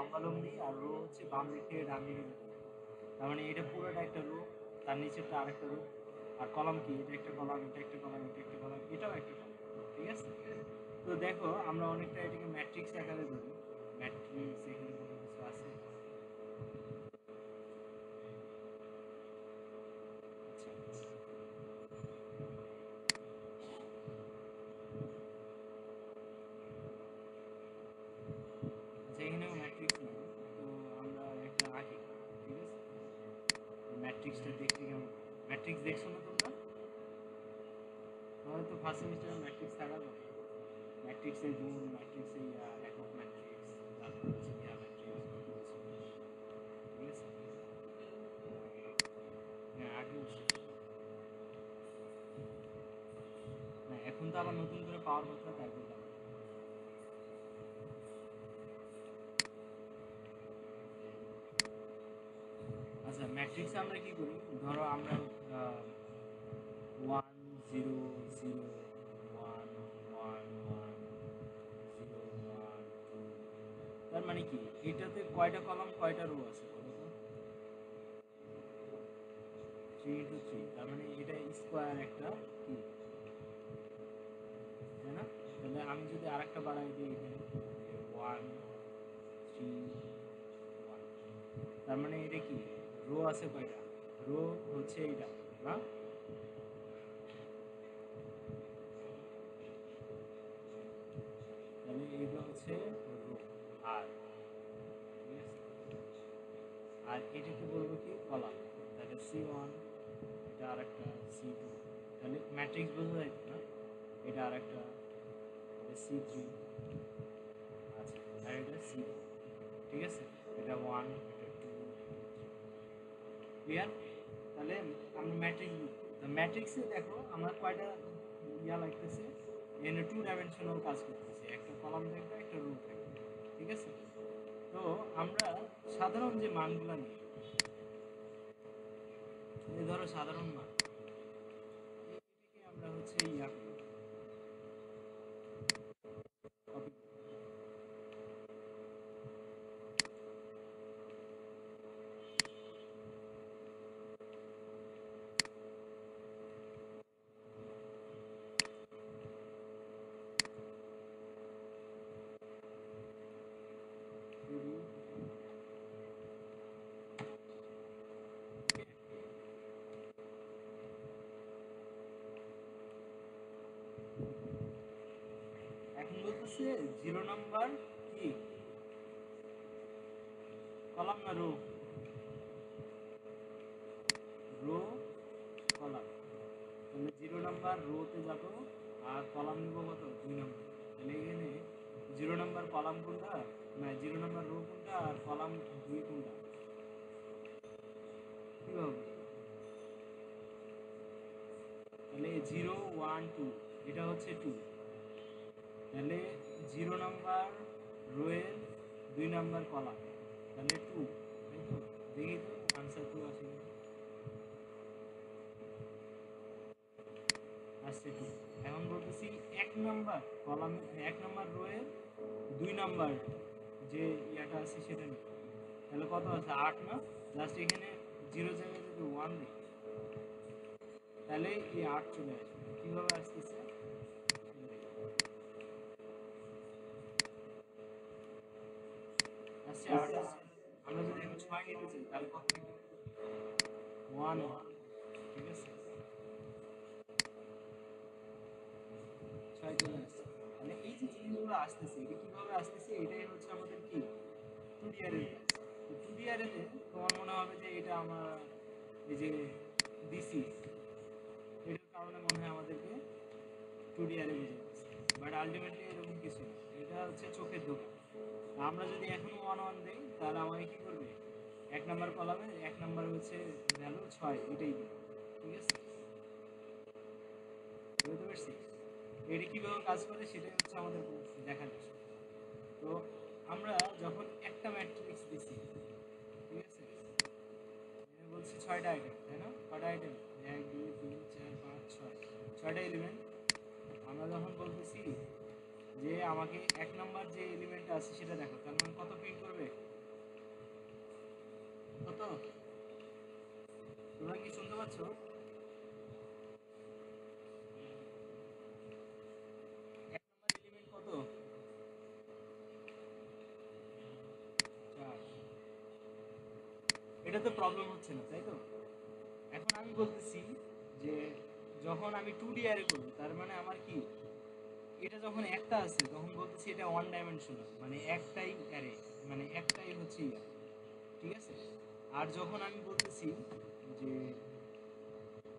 লম্বালম্বি আর rho হচ্ছে বাম দিক থেকে ডান দিকে যেতে হবে। তার মানে এটা পুরোটা একটা রো, তার নিচেরটা আরেকটা রো। আর কলাম কি, এটা একটা কলাম, এটা একটা কলাম, এটা একটা কলাম, এটাও একটা কলাম। ঠিক আছে? তো দেখো আমরা অনেকটা এটাকে ম্যাট্রিক্স আকারে ধরি। ম্যাট্রিক্স এখানে কোনো কিছু আছে? আচ্ছা, এখানেও ম্যাট্রিক্স নেই, তো আমরা একটা আঁকি। ঠিক আছে? ম্যাট্রিক্সটা দেখতে কেমন? ম্যাট্রিক্স দেখছো না তোমরা? হয়তো ফার্স্ট সেমিস্টারে ম্যাট্রিক্স থাকার কথা। ম্যাট্রিক্সের গুণ, ম্যাট্রিক্সের একক ম্যাট্রিক্স, তারপর হচ্ছে ম্যাট্রিক্স কত কিছু। ঠিক আছে? হ্যাঁ, আগেও ছিল। না, এখন তো আবার নতুন করে পাওয়ার কথা, তাই বললাম। আচ্ছা, ম্যাট্রিক্সে আমরা কি করি? ধরো আমরা 1 0 0 1 1 1 0 1 2, তার মানে কি এটাতে কয়টা কলাম কয়টা রো আছে বলো তো? 3 into 3, তার মানে এটা স্কোয়ার একটা কি, তাই না? তাহলে আমি যদি আরেকটা বাড়াই দিই এখানে 1 3 1, তার মানে এটা কি রো আছে কয়টা? রো হচ্ছে এটা, না? তাহলে এটা হচ্ছে রো। আর ঠিক আছে, আর এটাকে বলবো কি কলাম। তাহলে C1, এটা আরেকটা C2, তাহলে ম্যাট্রিক্স বোঝা যায় না? এটা আরেকটা, এটা C3, আচ্ছা, আর এটা C4। ঠিক আছে? এটা 1, এটা 2, ক্লিয়ার? তাহলে আমরা ম্যাট্রিক্স, ম্যাট্রিক্সে দেখো আমার কয়টা লাগতেছে, এখানে 2 ডাইমেনশনাল কাজ করতেছে, একটা কলাম থাকবে, একটা রো থাকবে। ঠিক আছে? তো আমরা সাধারণ যে মানগুলো নিই, এই ধরো সাধারণ মান, এটাকে আমরা হচ্ছে করি, copy করি। এখন বলতেছে 0 নাম্বার কি কলাম না রো? রো কলাম, তাহলে 0 নাম্বার রোতে যাব, আর কলাম নিব কত 2 নাম্বার। তাহলে এখানে 0 নাম্বার কলাম কোনটা, না 0 নাম্বার রো কোনটা আর কলাম 2 কোনটা, কিভাবে? তাহলে 0 1 2, এটা হচ্ছে 2, তাহলে 0 নাম্বার রোয়ের 2 নাম্বার কলাম, তাহলে 2, তাই তো? দেখি তো আনসার 2 আসে কিনা। আসছে 2। এখন বলতেছি 1 নাম্বার কলাম, 1 নাম্বার রোয়ের 2 নাম্বার যে ইয়াটা আছে সেটা নেই, তাহলে কত আছে 8 না? জাস্ট এখানে 0 জায়গায় যদি 1 দিই, তাহলে এই 8 চলে আসবে। কিভাবে আসতেছে? আসছে 8 আসছে। আমরা যদি এখন 6 নিতে চাই তাহলে কত থাকবে? 1 1। ঠিক আছে? 6 চলে আসছে। মানে এই যে জিনিসগুলো আসতেছে, এটা কিভাবে আসতেছে, এটাই হচ্ছে আমাদের কি 2D অ্যারে। তো 2D অ্যারেতে তোমার মনে হবে যে এটা আমার এই যে দিছি, এটার কারণে মনে হয় আমাদেরকে 2D অ্যারে বোঝাচ্ছে, বাট আলটিমেটলি এরকম কিছু না, এটা হচ্ছে চোখের ধোকা। আমরা যদি এখনো 1 1 দিই তাহলে আমাকে কি করবে, 1 নাম্বার কলামে 1 নাম্বার হচ্ছে ভ্যালু 6, এটাই দিবে। ঠিক আছে? বুঝতে পারছি? এটা কীভাবে কাজ করে সেটাই হচ্ছে আমাদের দেখার বিষয়। তো আমরা যখন একটা ম্যাট্রিক্স দিছি, ঠিক আছে, বলছি 6টা আইটেম, তাই না? কয়টা আইটেম? 1 2 3 4 5 6, 6টা এলিমেন্ট। আমরা যখন বলতেছি যে আমাকে 1 নাম্বার যে এলিমেন্টটা আছে সেটা দেখো, তার মানে কত প্রিন্ট করবে? তো? তোমরা কি শুনতে পাচ্ছ? এক নম্বর এলিমেন্ট কত? 4। এটা তো প্রবলেম হচ্ছে না, তাই তো? এখন আমি বলতেছি যে যখন আমি 2D অ্যারে করব, তার মানে আমার কি, এটা যখন একটা আছে তখন বলতেছি এটা ওয়ান ডাইমেনশনাল, মানে একটাই অ্যারে, মানে একটাই হচ্ছে ইয়া, ঠিক আছে? আর যখন আমি বলতেছি যে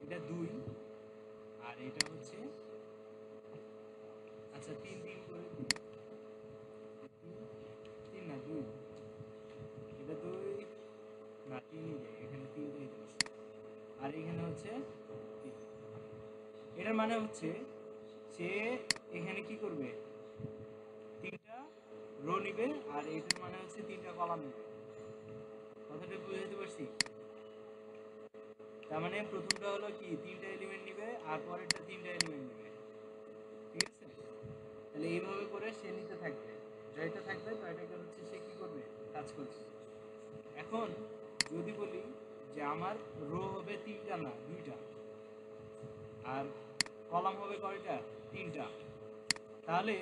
এটা 2 আর এটা হচ্ছে, আচ্ছা 3 3 করে দিই, 3 না 2, এটা 2 না 3ই দেয়, এখানে 3টাই দিয়েছে, আর এখানে হচ্ছে 3। এটার মানে হচ্ছে সে এখানে কি করবে, 3টা রো নিবে, আর এটার মানে হচ্ছে 3টা কলাম নেবে। কথাটা বুঝাতে পারছি? তার মানে প্রথমটা হলো কি 3টা এলিমেন্ট নিবে, আর পরেরটা 3টা এলিমেন্ট নিবে, ঠিক আছে? তাহলে এইভাবে করে সে নিতে থাকবে, জয়টা থাকবে তো এটাকে হচ্ছে সে কি করবে, কাজ করবে। এখন যদি বলি যে আমার রো হবে 3টা না 2টা, আর কলাম হবে কয়টা, 3টা, তাহলে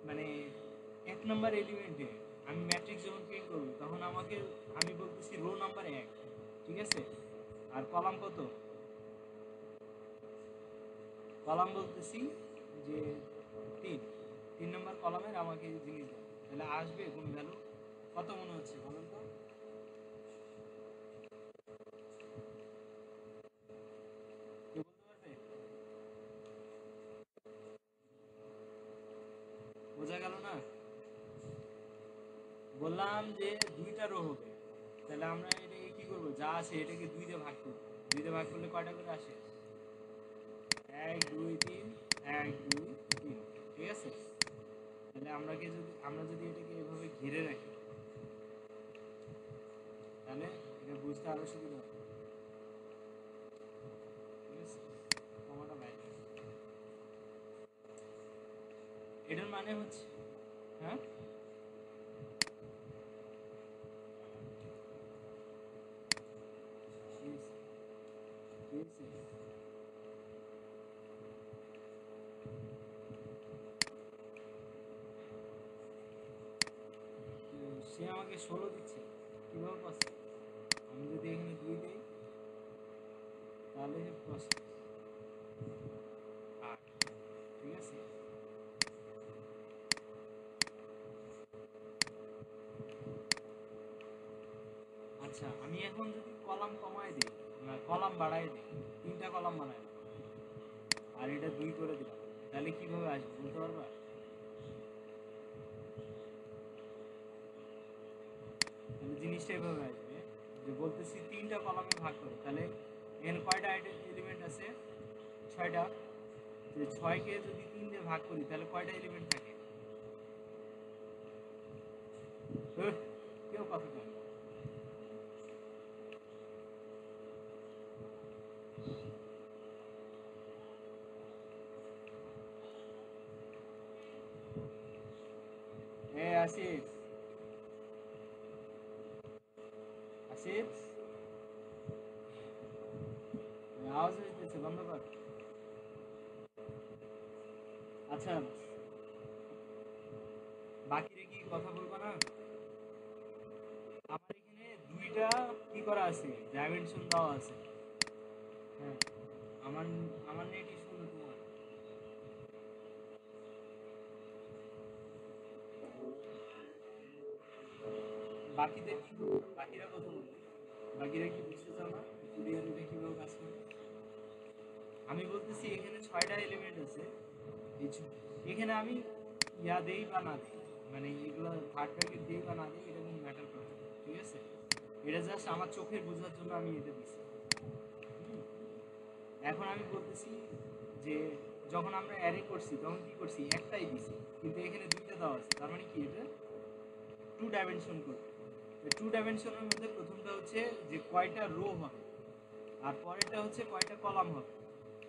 মানে 1 নম্বর এলিমেন্টে আমি ম্যাট্রিক্স যখন প্রিন্ট করব তখন আমাকে, আমি বলতেছি রো নাম্বার 1, ঠিক আছে? আর কলাম কত, কলাম বলতেছি যে 3 নম্বর কলামের আমাকে জিনিস দাও, তাহলে আসবে কোন ভ্যালু, কত মনে হচ্ছে বলুন তো? কেউ বলতে পারবে? বোঝা গেল না? বললাম যে 2টা রো হবে, তাহলে আমরা এটাকে কি করব, যা আছে এটাকে 2 দিয়ে ভাগ করব। 2 দিয়ে ভাগ করলে কয়টা করে আসে, 1 2 3, 1 2 3, ঠিক আছে? তাহলে আমরা যদি এটাকে এভাবে ঘিরে রাখি, তাহলে এটা বুঝতে আরো সুবিধা হবে, ঠিক আছে? কমাটা বাইরে, এটার মানে হচ্ছে, হ্যাঁ সে আমাকে 16 দিচ্ছে, কিভাবে পাচ্ছে? আমি যদি এখানে 2 দিই তাহলে প্লাস 8, ঠিক আছে? আচ্ছা আমি এখন যদি কলাম কমায় দিই, না কলাম বাড়ায় দিই, 3টা কলাম বানাই দিই, আর এটা 2 করে দিলাম, তাহলে কিভাবে আসবে বলতে পারবা? তাহলে জিনিসটা এভাবে আসবে যে বলতেছি 3টা কলামে ভাগ করে, তাহলে এখানে কয়টা এলিমেন্ট আছে, 6টা, যে 6কে যদি 3 দিয়ে ভাগ করি তাহলে কয়টা এলিমেন্ট থাকে? কেউ কথা বলে না। আসিফ, আসিফ, আওয়াজ হইতেছে, বন্ধ কর। আচ্ছা বাকিরে কি কথা বলবো না? আমার এখানে 2টা কি করা আছে, ডাইমেনশন দেওয়া আছে। হ্যাঁ, আমার আমার নেট ইস্যু না তোমার? বাকিদের কি করবো? বাকিরা কথা বলবে, বাকিরা কি বুঝতে চাও না কুরিয়ারিটা কিভাবে কাজ করে? আমি বলতেছি এখানে 6টা এলিমেন্ট আছে, এখানে আমি ইয়া দেই বা না দেই, মানে এগুলো থার্ড ব্র্যাকেট দেই বা না দেই এটা কোনো ম্যাটার করে না, ঠিক আছে? এটা জাস্ট আমার চোখের বোঝার জন্য আমি এটা দিছি। এখন আমি বলতেছি যে যখন আমরা অ্যারে করছি তখন কি করছি, একটাই দিছি, কিন্তু এখানে 2টা দেওয়া আছে, তার মানে কি এটা 2 ডাইমেনশন করবে। 2 ডাইমেনশনের মধ্যে প্রথমটা হচ্ছে যে কয়টা রো হবে, আর পরেরটা হচ্ছে কয়টা কলাম হবে।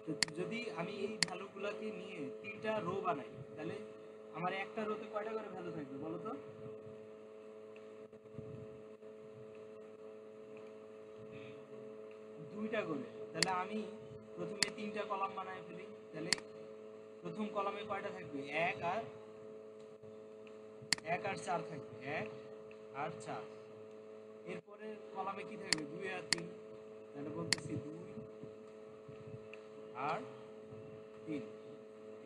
তো যদি আমি এই ভ্যালুগুলোকে নিয়ে 3টা রো বানাই, তাহলে আমার একটা রোতে কয়টা করে ভ্যালু থাকবে বলো তো? তিনটা করে, তাহলে আমি প্রথমে তিনটা কলাম বানায় ফেলি। তাহলে প্রথম কলামে কয়টা থাকবে? 1 আর 4 থাকবে, 1 আর 4। এরপরে কলামে কি থাকবে? 2 আর 3। তাহলে বলতেছি 2 আর 3।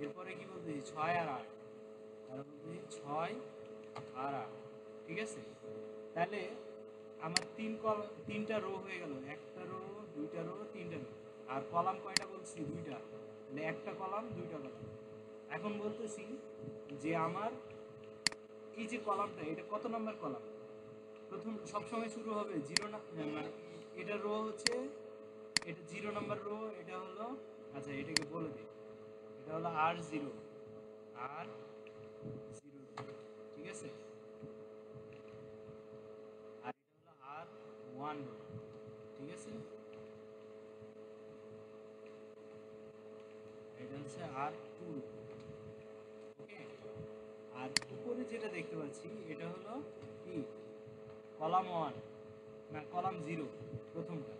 এরপরে কি বলতেছি? 6 আর 8। তাহলে বলতেছি 6 আর 8। ঠিক আছে? তাহলে আমার তিনটা রো হয়ে গেল, একটা রো, দুইটা রো, তিনটা রো। আর কলাম কয়টা বলছি? 2টা। তাহলে একটা কলাম, 2টা কলাম। এখন বলতেছি যে আমার এই যে কলামটা, এটা কত নাম্বার কলাম? প্রথম সবসময় শুরু হবে 0 না, মানে এটা রো হচ্ছে, এটা 0 নাম্বার রো। এটা হলো, আচ্ছা এটাকে বলে দিই, এটা হলো R0, R0, ঠিক আছে? আর এটা হলো R1 রো, ঠিক আছে? এটা হচ্ছে R2 রো, ওকে? আর উপরে যেটা দেখতে পাচ্ছি এটা হলো কি? কলাম 1 না কলাম 0, প্রথমটা।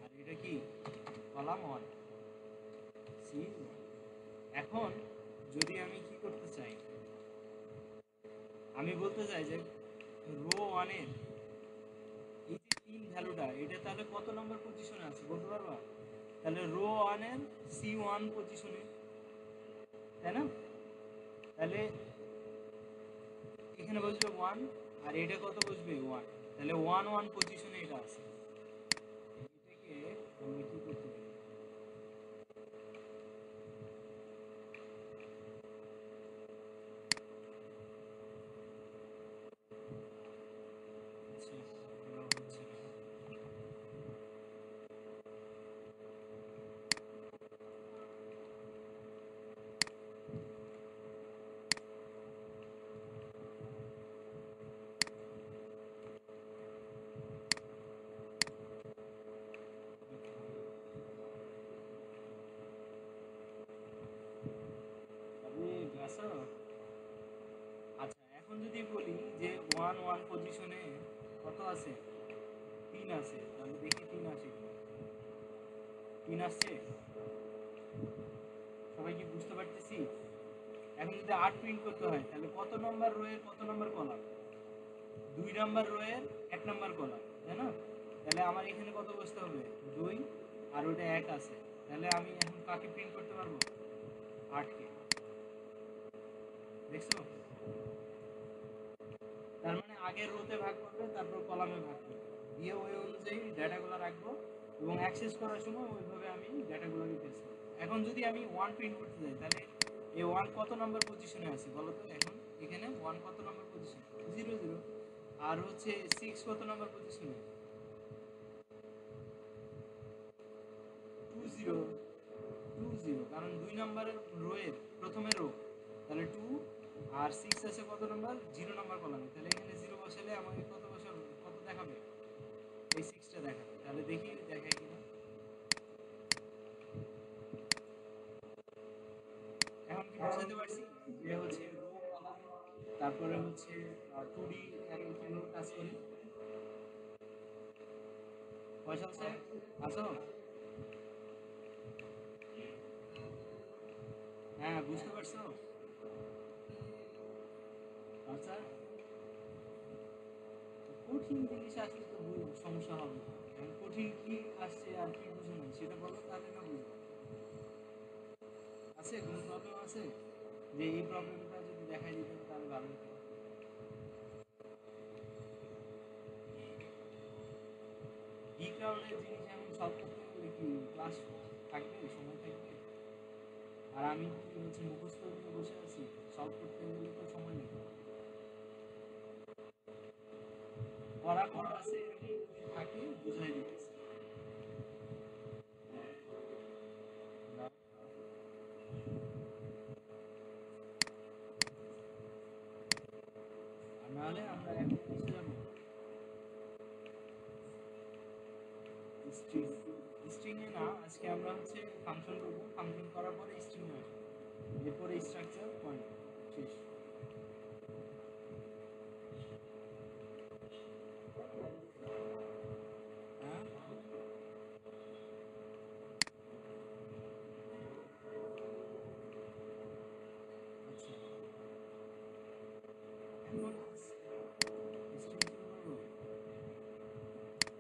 আর এটা কি? Column 1, C1। এখন যদি আমি কি করতে চাই, আমি বলতে চাই যে রো 1 এর এই যে 3 ভ্যালুটা, এটা তাহলে কত নম্বর পজিশনে আছে বলতে পারবা? তাহলে রো 1 এর C1 পজিশনে, তাই না? তাহলে এখানে বসবে 1, আর এটা কত বসবে? 1। তাহলে 1 1 পজিশনে এটা আছে। এটাকে আমি কি করতে পারি? আচ্ছা, এবার হচ্ছে না। আপনি আছো? আচ্ছা, এখন যদি বলি যে 1 1 পজিশনে কত আছে? 3 আছে। তাহলে দেখি 3 আসে কিনা। 3 আসছে? সবাই কি বুঝতে পারতেছি? এখন যদি 8 প্রিন্ট করতে হয় তাহলে কত নম্বর রো এর কত নম্বর কলাম? 2 নাম্বার রো এর 1 নাম্বার কলাম, তাই না? তাহলে আমার এখানে কত বসতে হবে? 2, আর ওটা 1 আছে। তাহলে আমি এখন কাকে প্রিন্ট করতে পারবো? 8 কে। দেখছো? তার মানে আগে রোতে ভাগ করবে, তারপর কলামে ভাগ করবে, দিয়ে ওই অনুযায়ী ডেটাগুলো রাখবো, এবং অ্যাক্সেস করার সময় ওইভাবে আমি ডেটাগুলোকে পেস্ট করবো। এখন যদি আমি 1 প্রিন্ট করতে যাই, তাহলে এই 1 কত নাম্বার পজিশনে আছে বলো তো? এখন এখানে 1 কত নাম্বার পজিশন? 0 0। আর হচ্ছে 6 কত নাম্বার পজিশনে? 2 0, 2 0, কারণ 2 নাম্বারের রো এর প্রথমে রো। তাহলে 2, আর 6 আছে কত নাম্বার? 0 নাম্বার কলামে। তাহলে এখানে 0 বসালে আমাকে কত বসাবে? কত দেখাবে? এই 6টা দেখাবে। তাহলে দেখি দেখায় কিনা। এখন কি বুঝাতে পারছি যে হচ্ছে রো, কলাম, তারপরে হচ্ছে 2D অ্যারে কিভাবে কাজ করে? ফয়সাল স্যার আছো? হ্যাঁ, বুঝতে পারছো? আচ্ছা, কঠিন জিনিস আসলে তো সমস্যা হবে না। এখন কঠিন কি আসছে আর কি বুঝো না সেটা বলো, তাহলে না বুঝবো। আছে কোনো প্রবলেম আছে? যে এই প্রবলেমটা যদি দেখাই দিতেন তাহলে ভালো হতো। ডি ক্রাউডের জিনিস এখন সলভ করতে গেলে কি ক্লাস থাকবে, সময় থাকবে? আর আমি কি হচ্ছে মুখস্থ নিয়ে বসে আছি? সলভ করতে গেলে তো সময় নেই। পড়া কোড আছে, এরকম যদি থাকে বুঝাই দিতেছি। আর নাহলে আমরা এখন কিসে যাবো? স্ট্রিং। স্ট্রিং এ না, আজকে আমরা হচ্ছে ফাংশন করবো, ফাংশন করার পরে স্ট্রিং এ আসবো, এরপরে স্ট্রাকচার পয়েন্ট শেষ। এখন স্ট্রিং করবো।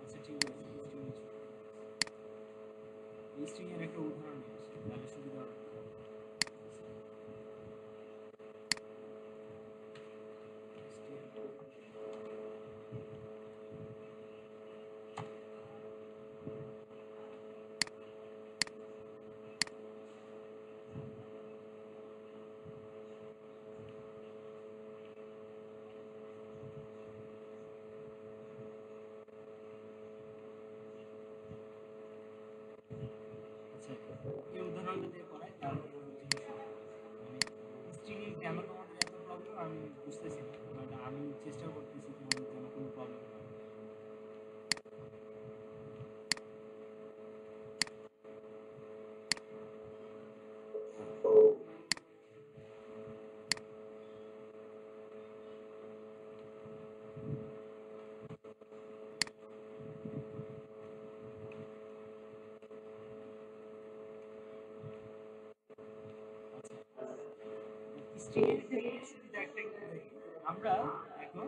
আচ্ছা ঠিক আছে, স্ট্রিং এর একটা উদাহরণ নিয়ে আসি তাহলে সুবিধা হবে। আচ্ছা এই উদাহরণটা দিয়ে করাই তাহলে মানে স্ট্রিং কেন তোমাদের এত প্রবলেম আমি বুঝতেছি না, বাট আমি চেষ্টা করতেছি তোমাদের যেন কোনো প্রবলেম না হয়। স্ট্রিং এর ক্ষেত্রে সুবিধা একটা কি দেখি, আমরা এখন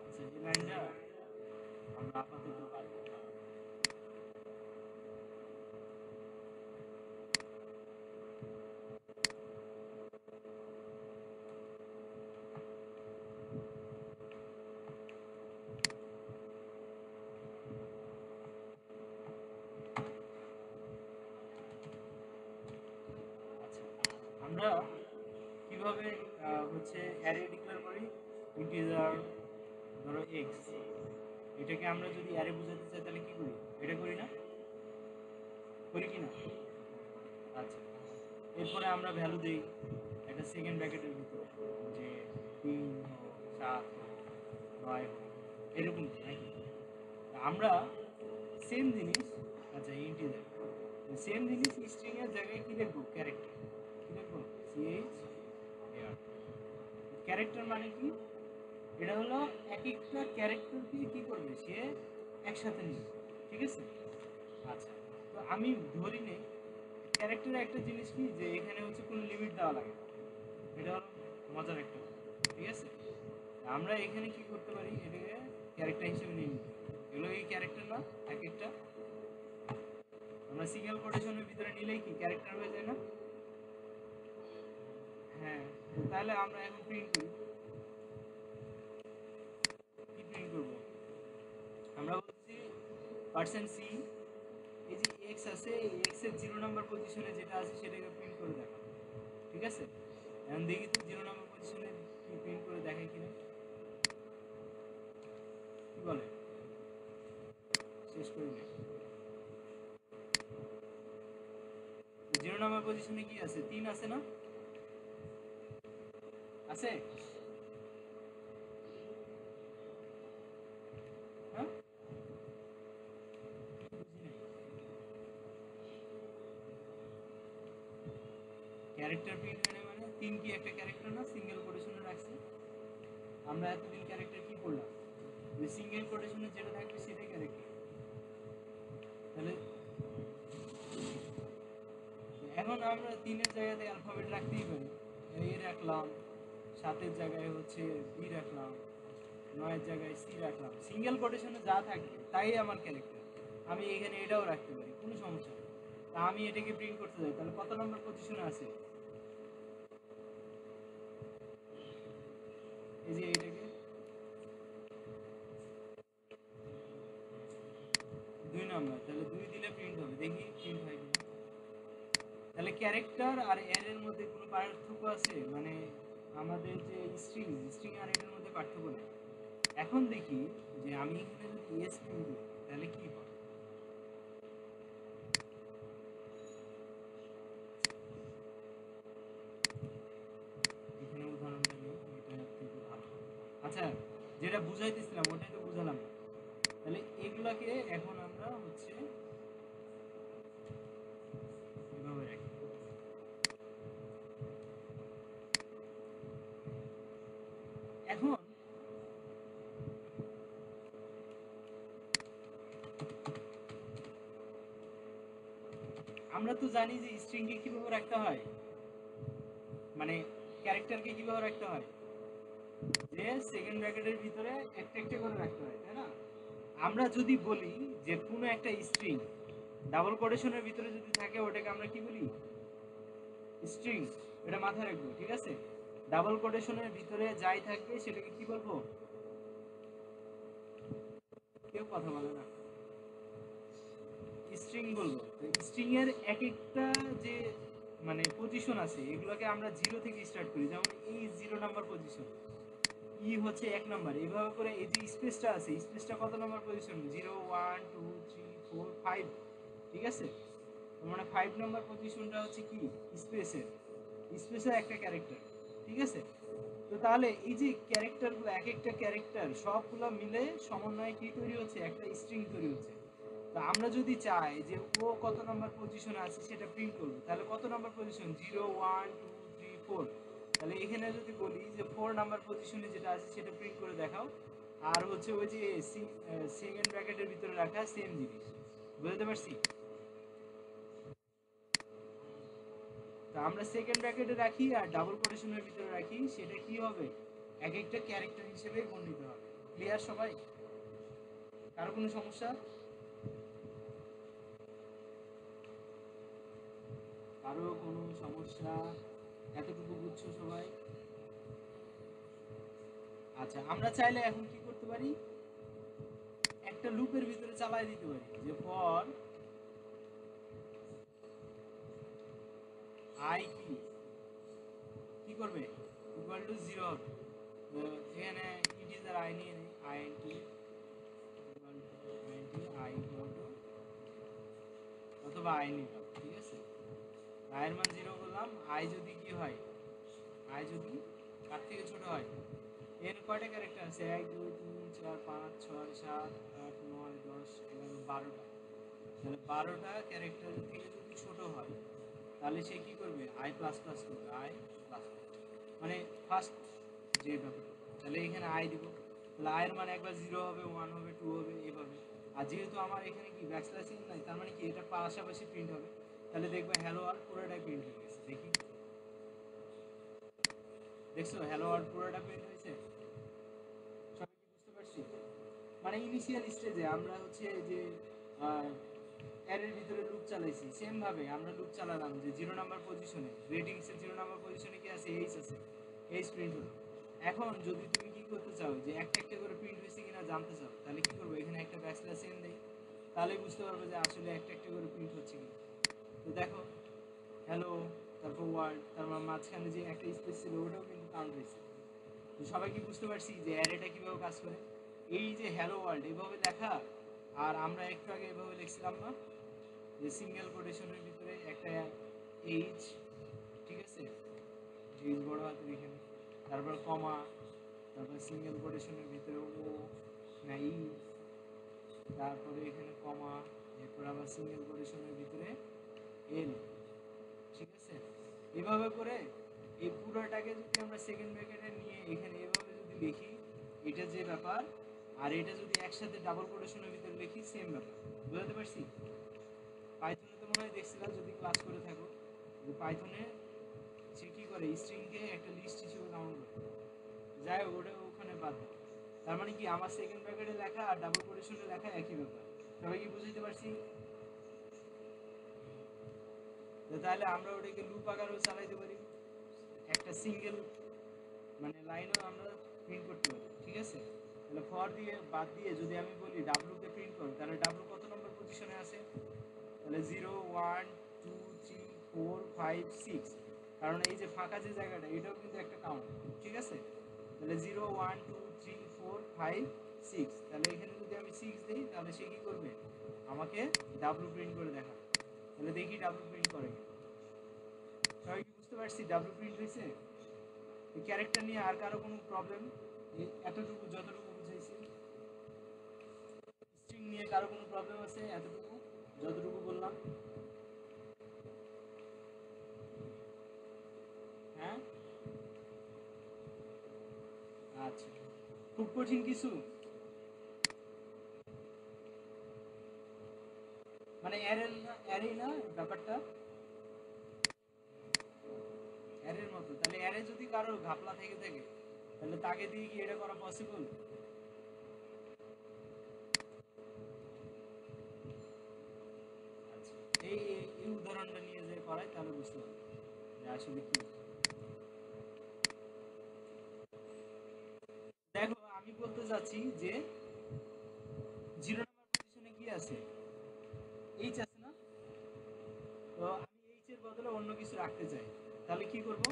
আচ্ছা এই লাইনটা আমরা আপাতত বাদ দিলাম। আচ্ছা আমরা কিভাবে হচ্ছে অ্যারে ডিক্লেয়ার করি, ইন্টিজার ধরো এক্স, এটাকে আমরা যদি অ্যারে বোঝাতে চাই তাহলে কি করি, এটা করি না, করি কি না? আচ্ছা এরপরে আমরা ভ্যালু দেই একটা সেকেন্ড ব্র্যাকেটের ভিতরে, যে 3 হোক 7 হোক 9 হোক এরকম নাকি। আমরা সেম জিনিস, আচ্ছা ইন্টিজার সেম জিনিস স্ট্রিং এর জায়গায় কি লিখবো, ক্যারেক্টার কি লিখবো, সিএইচ এআর। ক্যারেক্টার মানে কি, এটা হলো এক একটা ক্যারেক্টারকে কি করবে সে একসাথে নিবে, ঠিক আছে। আচ্ছা তো আমি ধরি নেই ক্যারেক্টারে একটা জিনিস কি, যে এখানে হচ্ছে কোনো লিমিট দেওয়া লাগে না, এটা হলো মজার একটা কথা, ঠিক আছে। আমরা এখানে কি করতে পারি, এটাকে ক্যারেক্টার হিসেবে নিয়ে নিতে পারি, এগুলো এই ক্যারেক্টার না এক একটা, আমরা সিঙ্গেল কোটেশনের ভিতরে নিলেই কি ক্যারেক্টার হয়ে যায় না। হ্যাঁ তাহলে আমরা এখন প্রিন্ট করি, কি প্রিন্ট করব, আমরা বলছি পার্সেন্ট সি, এই যে এক্স আছে এই এক্স এর 0 নাম্বার পজিশনে যেটা আছে সেটাকে প্রিন্ট করে দেখো, ঠিক আছে। এখন দেখি তো 0 নাম্বার পজিশনে কি প্রিন্ট করে দেখাই কিনা, কি বলে, শেষ করে নে। 0 নাম্বার পজিশনে কি আছে, 3 আছে না, আছে, হ্যাঁ ক্যারেক্টার প্রিন্ট মানে মানে 3 কি একটা ক্যারেক্টার না, সিঙ্গেল কোটেশনে রাখছে। আমরা এতদিন ক্যারেক্টার কি করলাম, যে সিঙ্গেল কোটেশনে যেটা থাকবে সেটাই ক্যারেক্টার। তাহলে এখন আমরা 3 এর জায়গাতে অ্যালফাবেট রাখতেই পারি, এ রাখলাম, 7 এর জায়গায় হচ্ছে বি রাখলাম, 9 এর জায়গায় সি রাখলাম, সিঙ্গেল কোটেশনে যা থাকবে তাই আমার ক্যারেক্টার। আমি এখানে এটাও রাখতে পারি, কোনো সমস্যা নেই। তা আমি এটাকে প্রিন্ট করতে যাই তাহলে কত নম্বর পজিশনে আছে, এই যে এটাকে 2 নম্বর, তাহলে 2 দিলে প্রিন্ট হবে, দেখি প্রিন্ট হয় কিনা। তাহলে ক্যারেক্টার আর এর এর মধ্যে কোনো পার্থক্য আছে, মানে আমাদের যে স্ট্রিং স্ট্রিং আর এর মধ্যে পার্থক্য নেই। এখন দেখি যে আমি এখানে যদি এস প্রিন্ট করি তাহলে কি হয়, এখানে উদাহরণটা নিই, এটা কিন্তু ভালো। আচ্ছা যেটা বুঝাইতেছিলাম ওটাই তো বুঝালাম না। তাহলে এগুলাকে এখন আমরা হচ্ছে এভাবে রাখি। এখন আমরা তো জানি যে স্ট্রিংকে কিভাবে রাখতে হয়, মানে ক্যারেক্টারকে কিভাবে রাখতে হয়, যে সেকেন্ড ব্র্যাকেটের ভিতরে একটা একটা করে রাখতে হয়, তাই না? আমরা যদি বলি যে কোনো একটা স্ট্রিং ডাবল কোটেশনের ভিতরে যদি থাকে ওটাকে আমরা কি বলি, স্ট্রিং। এটা মাথায় রাখবো, ঠিক আছে? ডাবল কোটেশনের ভিতরে যাই থাকবে সেটাকে কি বলবো? কেউ কথা বলে না, স্ট্রিং বলবো। স্ট্রিং এর এক একটা যে মানে পজিশন আছে এগুলোকে আমরা জিরো থেকে স্টার্ট করি, যেমন এই 0 নাম্বার পজিশন, ই হচ্ছে 1 নাম্বার, এইভাবে করে এই যে স্পেসটা আছে স্পেসটা কত নাম্বার পজিশন, 0 1 2 3 4 5, ঠিক আছে? মানে 5 নাম্বার পজিশনটা হচ্ছে কি স্পেসের, স্পেসের একটা ক্যারেক্টার, ঠিক আছে? তো তাহলে এই যে ক্যারেক্টারগুলো এক একটা ক্যারেক্টার সবগুলো মিলে সমন্বয়ে কি তৈরি হচ্ছে, একটা স্ট্রিং তৈরি হচ্ছে। তো আমরা যদি চাই যে ও কত নাম্বার পজিশনে আছে সেটা প্রিন্ট করবো, তাহলে কত নাম্বার পজিশন, 0 1 2 3 4, তাহলে এখানে যদি বলি যে 4 নাম্বার পজিশনে যেটা আছে সেটা প্রিন্ট করে দেখাও, আর হচ্ছে ওই যে সেকেন্ড ব্র্যাকেটের ভিতরে রাখা সেম জিনিস, বুঝতে পারছি? তো আমরা সেকেন্ড ব্র্যাকেটে রাখি আর ডাবল কোটেশনের ভিতরে রাখি, সেটা কি হবে, এক একটা ক্যারেক্টার হিসেবে বর্ণিত হবে। ক্লিয়ার সবাই? কারো কোনো সমস্যা? কারো কোনো সমস্যা? এতটুকু বুঝছো সবাই? আচ্ছা, আমরা চাইলে এখন কি করতে পারি, একটা লুপের ভিতরে চালাই দিতে পারি যে ফর আই কি কি করবে, ইকুয়াল টু 0 হবে। তো এখানে ইন্টিজার আই নিয়ে নেই, I N T equal to I N T I equal two, অথবা আই নিলাম, ঠিক আছে? আই এর মান 0 করলাম, আই যদি কি হয়, আই যদি কার থেকে ছোট হয়, এর কয়টা ক্যারেক্টার আছে, 1 2 3 4 5 6 7 8 9 10 11 12টা, তাহলে 12টা ক্যারেক্টার থেকে যদি ছোট হয় তাহলে সে কি করবে, আই প্লাস প্লাস করবে, আই প্লাস মানে ফার্স্ট যে ব্যাপার, তাহলে এখানে আই দিব, তাহলে আয়ের মান একবার 0 হবে 1 হবে 2 হবে এভাবে। আর যেহেতু আমার এখানে কি ব্যাকস্ল্যাশিং নাই, তার মানে কি এটা পাশাপাশি প্রিন্ট হবে, তাহলে দেখবে হ্যালো আর পুরোটাই প্রিন্ট হয়ে গেছে। দেখি, দেখছো হ্যালো আর পুরোটা প্রিন্ট হয়েছে? সবাই কি বুঝতে পারছি? মানে ইনিশিয়াল স্টেজে আমরা হচ্ছে যে অ্যারের ভিতরে লুপ চালাইছি, সেম ভাবে আমরা লুপ চালালাম যে 0 নাম্বার পজিশনে রেটিংস এর 0 নাম্বার পজিশনে কি আছে, এইচ আছে, এইচ প্রিন্ট হলো। এখন যদি তুমি কি করতে চাও যে একটা একটা করে প্রিন্ট হয়েছে কিনা জানতে চাও, তাহলে কি করবো, এখানে একটা ব্যাকস্ল্যাশ এন দেই, তাহলে বুঝতে পারবে যে আসলে একটা একটা করে প্রিন্ট হচ্ছে কিনা। তো দেখো হ্যালো, তারপর ওয়ার্ড, তারপর মাঝখানে যে একটা স্পেস ছিল ওটাও কিন্তু কাউন্ট হয়েছে। তো সবাই কি বুঝতে পারছি যে অ্যারেটা কিভাবে কাজ করে, এই যে হ্যালো ওয়ার্ল্ড এভাবে লেখা, আর আমরা একটু আগে এভাবে লিখছিলাম না যে সিঙ্গেল কোটেশনের ভিতরে একটা এইচ, ঠিক আছে, এইচ বড় হাতে লিখে, তারপর কমা, তারপর সিঙ্গেল কোটেশনের ভিতরে ও না ই, তারপরে এখানে কমা, এরপর আবার সিঙ্গেল কোটেশনের ভিতরে এল, ঠিক আছে? এভাবে করে এই পুরোটাকে যদি আমরা সেকেন্ড ব্র্যাকেটে নিয়ে এখানে এভাবে যদি লিখি, এটা যে ব্যাপার, আর এটা যদি একসাথে ডাবল কোটেশনের ভিতরে লিখি সেম ব্যাপার, বুঝতে পারছি? পাইথনে তো মনে হয় দেখছিলাম যদি ক্লাস করে থাকো, যে পাইথনে সে কি করে স্ট্রিংকে একটা লিস্ট হিসেবে কাউন্ট করে, যাই হোক ওটা ওখানে বাদ দাও। তার মানে কি আমার সেকেন্ড ব্র্যাকেটে লেখা আর ডাবল কোটেশনে লেখা একই ব্যাপার, সবাই কি বুঝতে পারছি? তো তাহলে আমরা ওটাকে লুপ আকারেও চালাইতে পারি, একটা সিঙ্গেল মানে লাইনও আমরা প্রিন্ট করতে পারি, ঠিক আছে? তাহলে ফর দিয়ে বাদ দিয়ে যদি আমি বলি ডাব্লুকে প্রিন্ট করো, তাহলে ডাব্লু কত নম্বর পজিশনে আছে, তাহলে 0 1 2 3 4 5 6, কারণ এই যে ফাঁকা যে জায়গাটা এটাও কিন্তু একটা কাউন্ট, ঠিক আছে? তাহলে 0 1 2 3 4 5 6, তাহলে এখানে যদি আমি 6 দিই তাহলে সে কি করবে, আমাকে ডাব্লু প্রিন্ট করে দেখা, তাহলে দেখি ডাব্লু প্রিন্ট করে কিনা। সবাই কি বুঝতে পারছি ডাব্লু প্রিন্ট হয়েছে? এই ক্যারেক্টার নিয়ে আর কারো কোনো প্রবলেম, এতটুকু যতটুকু বুঝাইছি? স্ট্রিং নিয়ে কারো কোনো প্রবলেম আছে এতটুকু যতটুকু বললাম? হ্যাঁ, আচ্ছা, খুব কঠিন কিছু, মানে অ্যারে না ব্যাপারটা, অ্যারের মতো। তাহলে অ্যারে যদি কারো ঘাপলা থেকে থাকে তাহলে তাকে দিয়ে কি এটা করা পসিবল? আচ্ছা, এই এই উদাহরণটা নিয়ে যে করাই তাহলে বুঝতে পারবে যে আসলে কি। দেখো আমি বলতে চাচ্ছি যে 0 নাম্বার পজিশনে কি আছে, এইচ আছে না? তো আমি এইচ এর বদলে অন্য কিছু রাখতে চাই, তাহলে কি করব?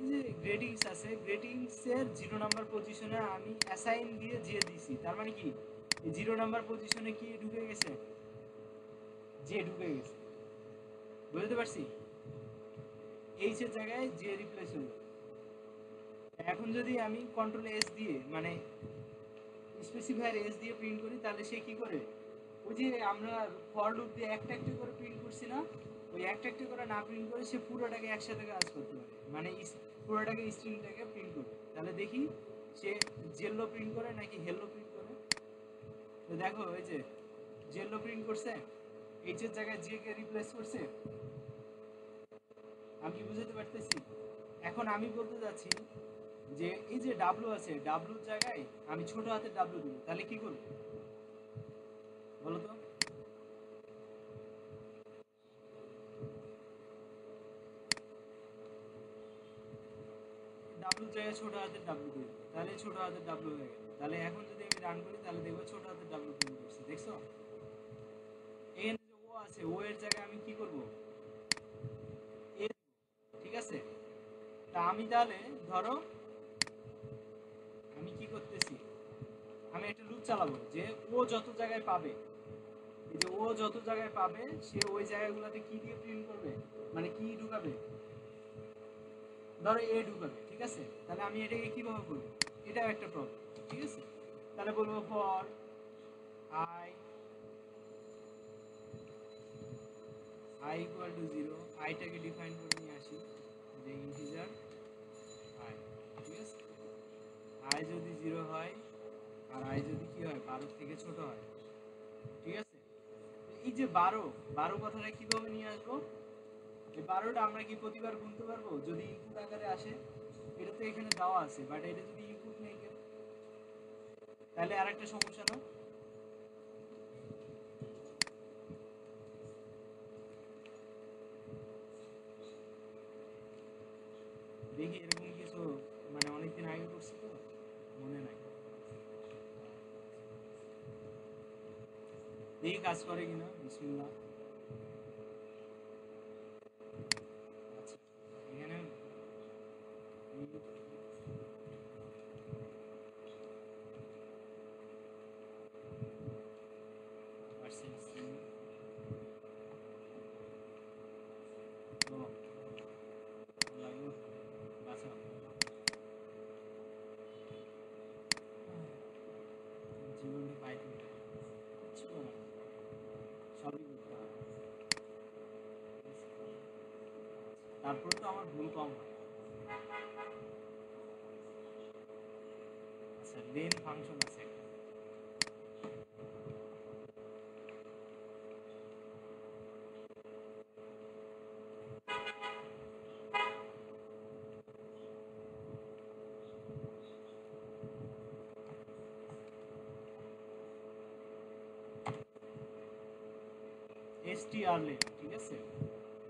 এই যে গ্রেডিংস আছে, গ্রেডিংস এর 0 নাম্বার পজিশনে আমি অ্যাসাইন দিয়ে জে দিছি, তার মানে কি এই 0 নাম্বার পজিশনে কি ঢুকে গেছে, জে ঢুকে গেছে। বুঝতে পারছি? এইচ এর জায়গায় জে রিপ্লেস হলো। এখন যদি আমি কন্ট্রোল এস দিয়ে মানে স্পেসিফায়ার এস দিয়ে প্রিন্ট করি তাহলে সে কি করে, ওই যে আমরা ফর লুপ দিয়ে একটা একটা করে প্রিন্ট করছি না, ওই একটা একটা করে না প্রিন্ট করে সে পুরোটাকে একসাথে কাজ করতে পারে, মানে পুরোটাকে স্ট্রিংটাকে প্রিন্ট করবে। তাহলে দেখি সে জেলো প্রিন্ট করে নাকি হেলো প্রিন্ট করে। তো দেখো ওই যে জেলো প্রিন্ট করছে, এইচ এর জায়গায় জে কে রিপ্লেস করছে। আমি কি বুঝতে পারতেছি? এখন আমি বলতে যাচ্ছি যে এই যে ডাব্লু আছে, ডাব্লুর জায়গায় আমি ছোট হাতের ডাব্লু দিব, তাহলে কি করব বলো তো? ডাব্লুর জায়গায় ছোট হাতের ডাব্লু দিব, তাহলে ছোট হাতের ডাব্লু হয়ে গেল। তাহলে এখন যদি আমি রান করি তাহলে দেখবো ছোট হাতের ডাব্লু প্রিন্ট করছে, দেখছো? এখানে যে ও আছে, ও এর জায়গায় আমি কি করব, এ দিব, ঠিক আছে? তা আমি তাহলে ধরো আমি কি করতেছি, আমি একটা লুপ চালাবো যে ও যত জায়গায় পাবে, এই যে ও যত জায়গায় পাবে সে ওই জায়গাগুলোতে কি দিয়ে প্রিন্ট করবে, মানে কি ঢুকাবে, ধরো এ ঢুকাবে, ঠিক আছে? তাহলে আমি এটাকে কিভাবে করবো, এটাও একটা প্রবলেম, ঠিক আছে? তাহলে বলবো for I I equal to 0, আইটাকে ডিফাইন করে নিয়ে আসি যে ইন্টিজার আই, ঠিক আছে? আই যদি 0 হয় আর আই যদি কি হয় 12 থেকে ছোট হয়, ঠিক আছে? এই যে 12 কথাটা কিভাবে নিয়ে আসবো, এই 12টা আমরা কি প্রতিবার গুনতে পারবো যদি ইনপুট আকারে আসে? এটা তো এখানে দেওয়া আছে, বাট এটা যদি ইনপুট নেই কেন, তাহলে আর একটা সমস্যা না? দেখি এরকম কিছু, মানে অনেকদিন আগে করছি তো মনে নাই, দেখি কাজ করে কিনা, বিসমিল্লাহ। আচ্ছা, এখানে পার্সেন্ট সি, ও লাগলো বাঁচা, জীবনে পাইতে কিচ্ছু করার নেই, সবই করতে হবে। তারপরে তো আমার ভুল কম হয়। আচ্ছা, লেন ফাংশন আছে একটা, str লেন, ঠিক আছে?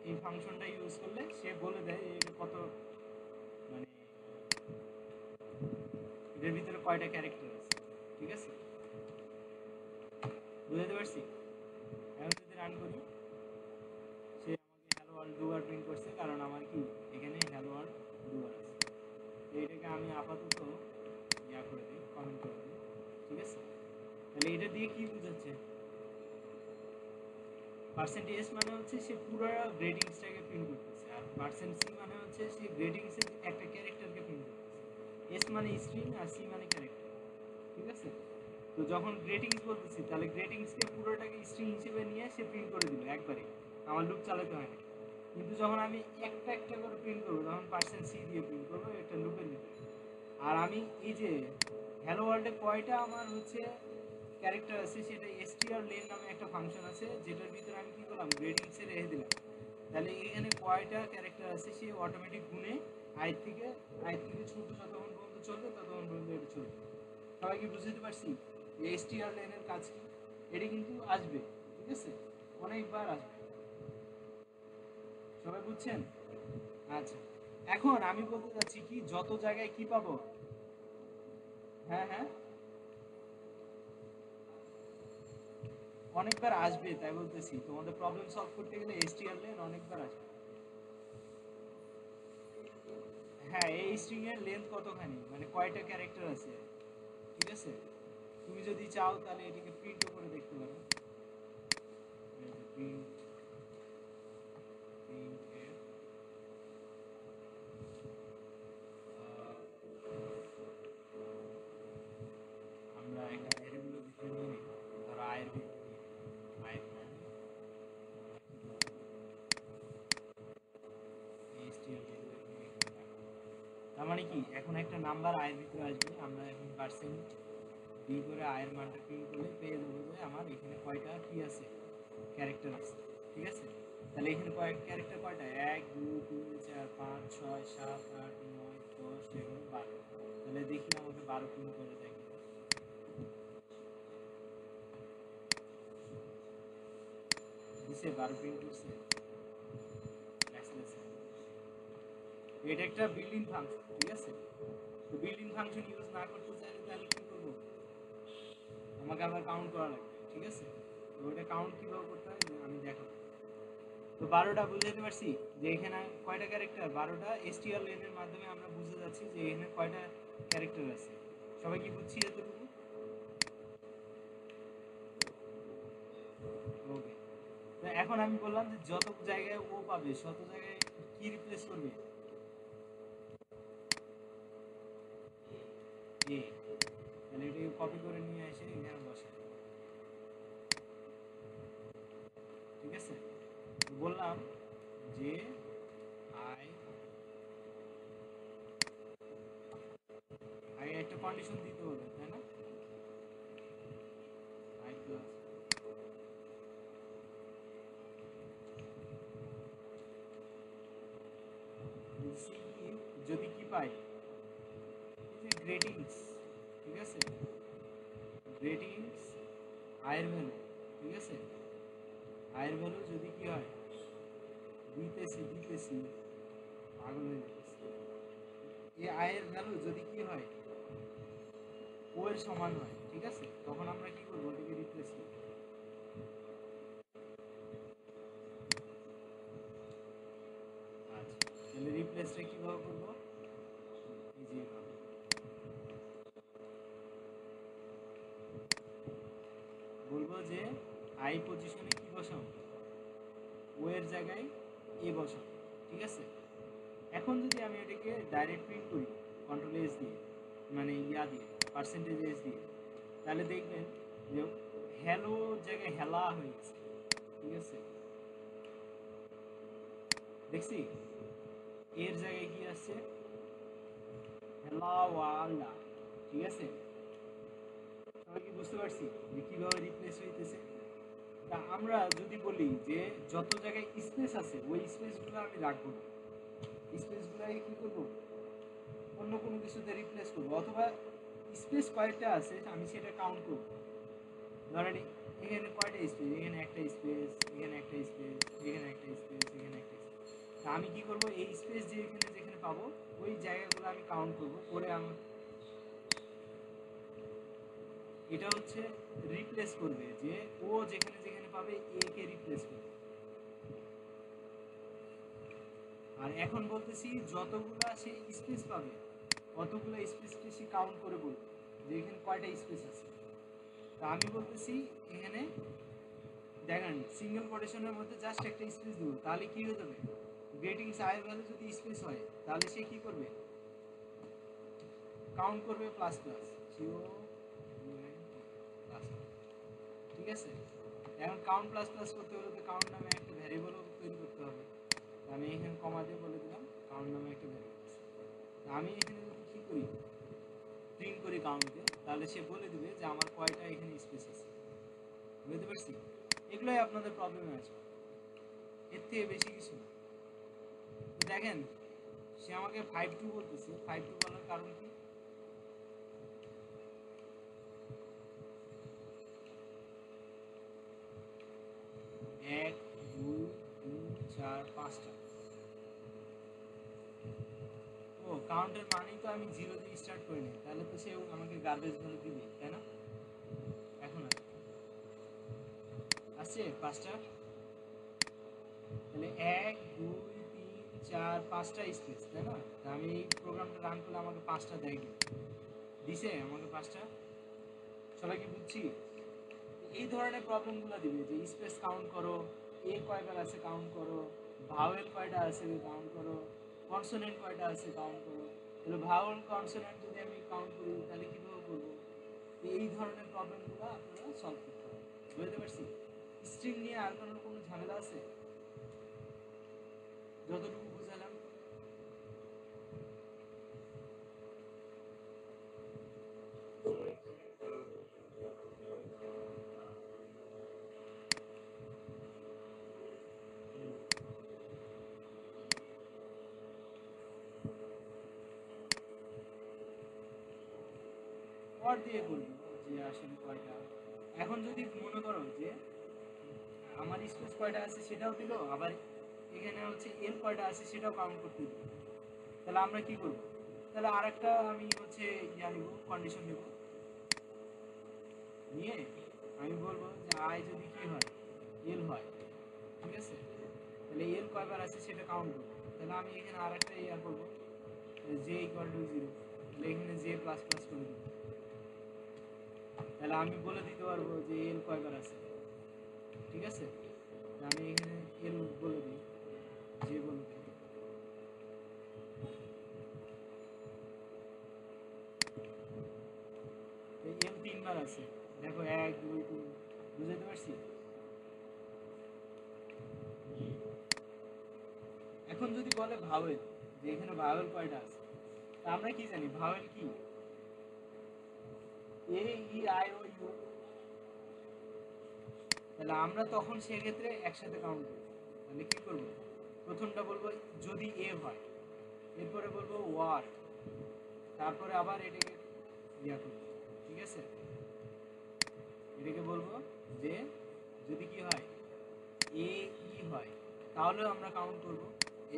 এই ফাংশনটা ইউজ করলে সে বলে দেয় এটা কত, মানে এটার ভিতরে কয়টা ক্যারেক্টার আছে, ঠিক আছে? বুঝতে পারছি? এখন যদি রান করি সে আমাকে হ্যালো ওয়ার্ল্ড দুবার প্রিন্ট করছে, কারণ আমার কি এখানে হ্যালো ওয়ার্ল্ড দুবার আছে। তো এটাকে আমি আপাতত ইয়া করে দিই, কমেন্ট করে দিই, ঠিক আছে? তাহলে এটা দিয়ে কি বুঝাচ্ছে, পার্সেন্টেজ মানে হচ্ছে সে পুরো গ্রেডিংসটাকে প্রিন্ট করতেছে, আর পার্সেন্ট সি মানে হচ্ছে সে গ্রেডিংসের একটা ক্যারেক্টারকে প্রিন্ট করতেছে। এস মানে স্ট্রিং আর সি মানে ক্যারেক্টার, ঠিক আছে? তো যখন গ্রেটিংস বলতেছি তাহলে গ্রেটিংসকে পুরোটাকে স্ট্রিং হিসেবে নিয়ে সে প্রিন্ট করে দিল একবারে, আমার লুপ চালাতে হয় না। কিন্তু যখন আমি একটা একটা করে প্রিন্ট করবো তখন পার্সেন্ট সি দিয়ে প্রিন্ট করবো একটা লুপের ভিতরে। আর আমি এই যে হ্যালো ওয়ার্ল্ডে কয়টা আমার হচ্ছে ক্যারেক্টার আছে সেটা str লেন নামে একটা ফাংশন আছে, যেটার ভিতরে আমি কি করলাম গ্রেডিংসে রেখে দিলাম। তাহলে এখানে কয়টা ক্যারেক্টার আছে সে অটোমেটিক গুনে আই থেকে ছোট যতক্ষণ পর্যন্ত চলবে ততক্ষণ পর্যন্ত এটা চলবে। সবাই কি বুঝতে পারছি strlen এর কাজ কি? এটা কিন্তু আসবে, ঠিক আছে, অনেকবার আসবে। সবাই বুঝছেন? আচ্ছা, এখন আমি বলতে চাচ্ছি কি যত জায়গায় কি পাবো। হ্যাঁ হ্যাঁ, অনেকবার আসবে তাই বলতেছি, তোমাদের প্রবলেম সলভ করতে গেলে strlen অনেকবার আসবে। হ্যাঁ, এই স্ট্রিং এর লেন্থ কতখানি, মানে কয়টা ক্যারেক্টার আছে, ঠিক আছে। তুমি যদি চাও তাহলে এটাকে প্রিন্টও করে দেখতে পারো। প্রিন্ট প্রিন্ট এর আমরা একটা ভ্যারিয়েবল ভিতরে নিয়ে নিই, ধরো আয়ের ভিতরে আয়ের মান তার মানে কি এখন একটা নাম্বার আয়ের ভিতরে আসবে, আমরা এখন পার্সেন্ট ডি করে আয়ের মানটা প্রিন্ট করলে পেয়ে যাবো যে আমার এখানে কয়টা কি আছে, ক্যারেক্টার আছে, ঠিক আছে। তাহলে এখানে ক্যারেক্টার কয়টা, 1 2 3 4 5 6 7 8 9 10 11 12। তাহলে দেখি আমাকে 12 প্রিন্ট করে দেয় কিনা। দিছে 12 প্রিন্ট করছে। এটা একটা বিল্ডিং ফাংশন, ঠিক আছে। তো বিল্ডিং ফাংশন ইউজ না করতে চাইলে তাহলে কি করবো, আমাকে আবার কাউন্ট করা লাগবে, ঠিক আছে। তো ওটা কাউন্ট কিভাবে করতে হয় আমি দেখাবো। তো 12টা বুঝাইতে পারছি যে এখানে কয়টা ক্যারেক্টার, 12টা strlen এর মাধ্যমে আমরা বুঝতে যাচ্ছি যে এখানে কয়টা ক্যারেক্টার আছে। সবাই কি বুঝছি এতটুকু? ওকে, তো এখন আমি বললাম যে যত জায়গায় ও পাবে তত জায়গায় কি রিপ্লেস করবে, এ। তাহলে এটাকে কপি করে নিয়ে এসে এখানে বসাই, ঠিক আছে। তো বললাম যে আই আগে একটা কন্ডিশন দিতে হবে, তাই না। আই প্লাস যদি কি পাই, এই যে গ্রেটিংস, ঠিক আছে, গ্রেটিংস আয়ের ভ্যালু, ঠিক আছে, আয়ের ভ্যালু যদি কি হয়, দিতেছি পাগল হয়ে যাচ্ছে, এই আয়ের ভ্যালু যদি কি হয় ও এর সমান হয়, ঠিক আছে, তখন আমরা কি করবো, ওটাকে রিপ্লেস করবো। আচ্ছা, তাহলে রিপ্লেসটা কিভাবে করবো, এই যে এভাবে। বলবো যে আই পজিশনে কি বসাও, ও এর জায়গায় এ বসাও, ঠিক আছে। এখন যদি আমি এটাকে ডাইরেক্ট প্রিন্ট করি কন্ট্রোল এস দিয়ে, মানে ইয়া দিয়ে পার্সেন্টেজ এস দিয়ে, তাহলে দেখবেন যে হ্যালো জায়গায় হেলা হয়ে গেছে, ঠিক আছে। দেখছি এর জায়গায় কি আসছে, হেলা ওয়ালা, ঠিক আছে। সবাই কি বুঝতে পারছি যে কিভাবে রিপ্লেস হইতেছে। তা আমরা যদি বলি যে যত জায়গায় স্পেস আছে ওই স্পেসগুলো আমি রাখবো না, স্পেসগুলোকে কি করবো, অন্য কোনো কিছুতে রিপ্লেস করবো, অথবা স্পেস কয়টা আছে আমি সেটা কাউন্ট করবো। ধরেন এখানে কয়টা স্পেস, এখানে একটা স্পেস, এখানে একটা স্পেস, এখানে একটা স্পেস, এখানে একটা স্পেস। তা আমি কি করবো, এই স্পেস যে এখানে যেখানে পাবো ওই জায়গাগুলো আমি কাউন্ট করবো করে আমার এটা হচ্ছে রিপ্লেস করবে, যে ও যেখানে যেখানে পাবে এ কে রিপ্লেস করবে। আর এখন বলতেছি যতগুলা সে স্পেস পাবে অতগুলো স্পেসকে সে কাউন্ট করে বলবে যে এখানে কয়টা স্পেস আছে। তা আমি বলতেছি এখানে দেখেন সিঙ্গেল কোটেশনের মধ্যে জাস্ট একটা স্পেস দিব, তাহলে কি হয়ে যাবে, গ্রেটিংস আয়ের ভ্যালু যদি স্পেস হয় তাহলে সে কি করবে, কাউন্ট করবে প্লাস প্লাস জিও প্লাস, ঠিক আছে। এখন কাউন্ট প্লাস প্লাস করতে হলে তো কাউন্ট নামে একটা ভ্যারিয়েবলও তৈরি করতে হবে। আমি এখানে কমা দিয়ে বলে দিলাম কাউন্ট নামে একটা ভ্যারিয়েবল। আমি এখানে যদি কি করি, প্রিন্ট করি কাউন্টে, তাহলে সে বলে দিবে যে আমার কয়টা এখানে স্পেস আছে। বুঝতে পারছি, এগুলোই আপনাদের প্রবলেমে আছে। এর থেকে বেশি কিছু না। তো দেখেন সে আমাকে 5 2 বলতেছে, 5 2 বলার কারণ কি? এক, দুই, তিন, চার, পাঁচটা। ও কাউন্টের মানেই তো আমি 0 দিয়ে স্টার্ট করিনি, তাহলে তো সে আমাকে গার্বেজ ভ্যালু দিবে, তাই না? এখন আসছে 5টা, তাহলে 1 2 3 4 5টা স্পেস, তাই না? তা আমি এই প্রোগ্রামটা রান করলে আমাকে 5টা দেয় কি? দিছে আমাকে 5টা। সবাই কি বুঝছি? এই ধরনের প্রবলেমগুলো দিবে যে স্পেস কাউন্ট করো, এ কয়বার আছে কাউন্ট করো, ভাওয়েল কয়টা আছে কাউন্ট করো, কনসোনেন্ট কয়টা আছে কাউন্ট করো। তাহলে ভাওয়েল কনসোনেন্ট যদি আমি কাউন্ট করি তাহলে কীভাবে করবো? এই ধরনের প্রবলেমগুলো আপনারা সলভ করতে হবে। বুঝতে পারছি? স্ট্রিং নিয়ে আর কোনো ঝামেলা আছে? যতটুকু বুঝালাম। পর দিয়ে বলবো যে আসলে কয়টা। এখন যদি মনে করো যে আমার স্পেস কয়টা আছে সেটাও দিল, আবার এখানে হচ্ছে এল কয়টা আছে সেটাও কাউন্ট করতে দিল, তাহলে আমরা কি করব? তাহলে আরেকটা আমি হচ্ছে নিব, কন্ডিশন নেব, নিয়ে আমি বলবো যে আই যদি কি হয়, এল হয়, ঠিক আছে? তাহলে এল কয়বার আছে সেটা কাউন্ট করবো। তাহলে আমি এখানে আরেকটা করবো, জে ইকুয়াল টু 0, তাহলে এখানে জে প্লাস প্লাস করে দেবো। তাহলে আমি বলে দিতে পারবো যে এল কয়বার আছে, ঠিক আছে? আমি এখানে এল বলে দিই, জে বলে দিই, এল 3বার আছে, দেখো 1 2 3, বুঝতে পারছি? এখন যদি বলে ভাওয়েল, যে এখানে ভাওয়েল কয়টা আছে, তা আমরা কি জানি ভাওয়েল কি? এ ই আই ও ইউ। তাহলে আমরা তখন সেক্ষেত্রে একসাথে কাউন্ট করব। তাহলে কি করব? প্রথমটা বলবো যদি এ হয়, এরপরে বলবো ওয়াট, তারপরে আবার এটাকে করব, ঠিক আছে? এটাকে বলবো যে যদি কি হয়, এ ই হয়, তাহলে আমরা কাউন্ট করব।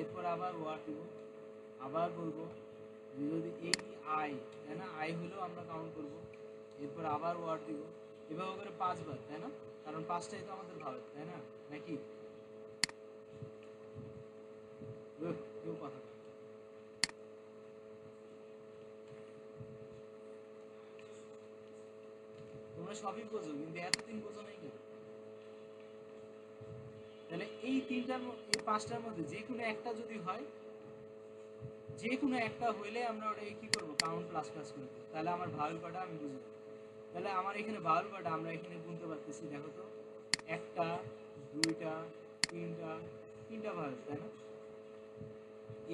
এরপর আবার ওয়াট দিব, আবার বলবো যে যদি এ ই আই, তাই না? আই হলেও আমরা কাউন্ট করব। এরপর আবার ওয়াট দিব, এভাবে করে 5বার, তাই না? কারণ 5টাই তো আমাদের ভাওয়েল, তাই না? নাকি কেউ কথা বলে? তোমরা সবই বোঝো কিন্তু এতদিন বোঝো নাই কেন? তাহলে এই এই 5টার মধ্যে যে কোনো একটা যদি হয়, যে কোনো একটা হইলে আমরা ওটাকে কি করব? কাউন্ট প্লাস প্লাস করে দেবো। তাহলে আমার ভাওয়েল কয়টা আমি বুঝে যাবো। তাহলে আমার এখানে ভাওয়েল কয়টা আমরা এখানে গুনতে পারতেছি, দেখো তো, একটা, দুইটা, তিনটা ভাওয়েল, তাই না?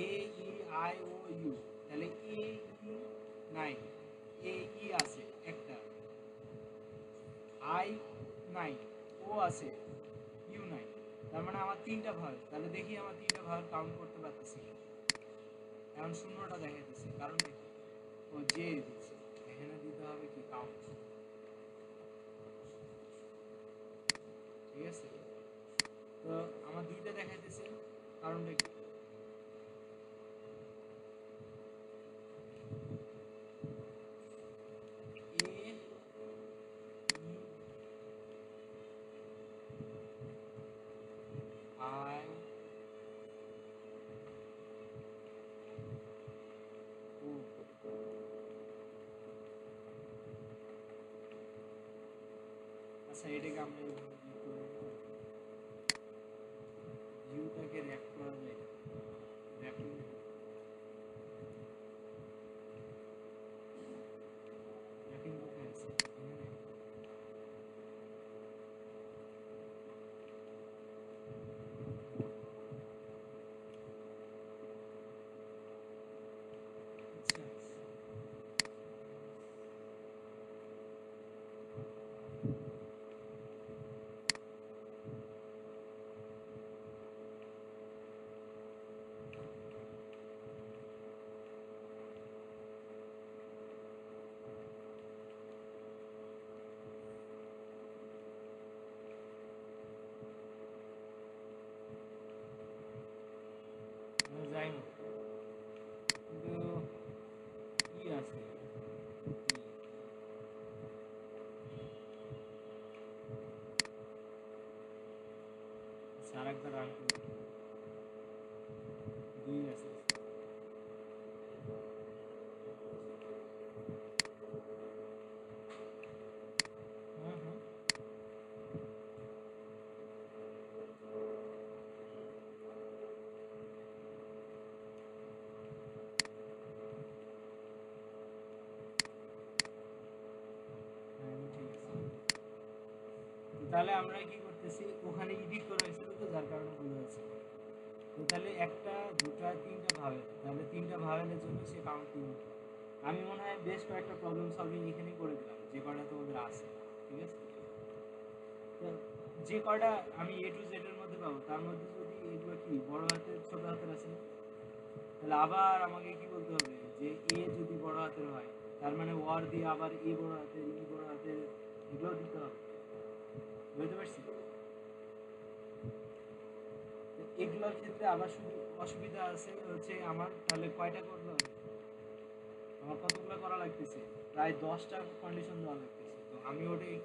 এ ই আই ও ইউ, তাহলে এ ই নাই, এ ই আছে একটা, আই নাই, ও আছে, ইউ নাই, তার মানে আমার 3টা ভাওয়েল। তাহলে দেখি আমার 3টা ভাওয়েল কাউন্ট করতে পারতেছি। এখন শূন্যটা দেখাইতেছি, কারণ দেখি ও জে দিচ্ছে, এখানে দিতে হবে কি কাউন্ট, ঠিক আছে? তো আমার 2টা দেখাইতেছে, কারণটা কি? এ আই ও, আচ্ছা এটাকে আমরা ইউটাকে র্যাপ করা যায়, র্যাপিং, র্যাপিং কোথায় আছে? আচ্ছা তাহলে আমরা কি করতেছি, ওখানে এডিট করা হয়েছিল তো যার কারণে ভুল হয়েছে। তো তাহলে একটা, দুটা, তিনটা ভাবেল, তাহলে তিনটা ভাবেলের জন্য সে কাউন্ট 3। আমি মনে হয় বেশ কয়েকটা প্রবলেম সলভিং এখানেই করে দিলাম, যে কয়টা তোমাদের আছে। ঠিক আছে, তো যে কয়টা আমি A to Z এর মধ্যে পাবো, তার মধ্যে যদি এগুলো কি বড় হাতের ছোট হাতের আছে না, তাহলে আবার আমাকে কি বলতে হবে যে এ যদি বড় হাতের হয়, তার মানে ওয়ার দিয়ে আবার এ বড় হাতের, ই বড় হাতের, এগুলো দিতে হবে। বুঝতে পারছি? এগুলোর ক্ষেত্রে আবার শুধু অসুবিধা আছে হচ্ছে আমার, তাহলে কয়টা করতে হবে, আমার কতগুলো করা লাগতেছে, প্রায় 10টা কন্ডিশন দেওয়া লাগতেছে। তো আমি ওটাই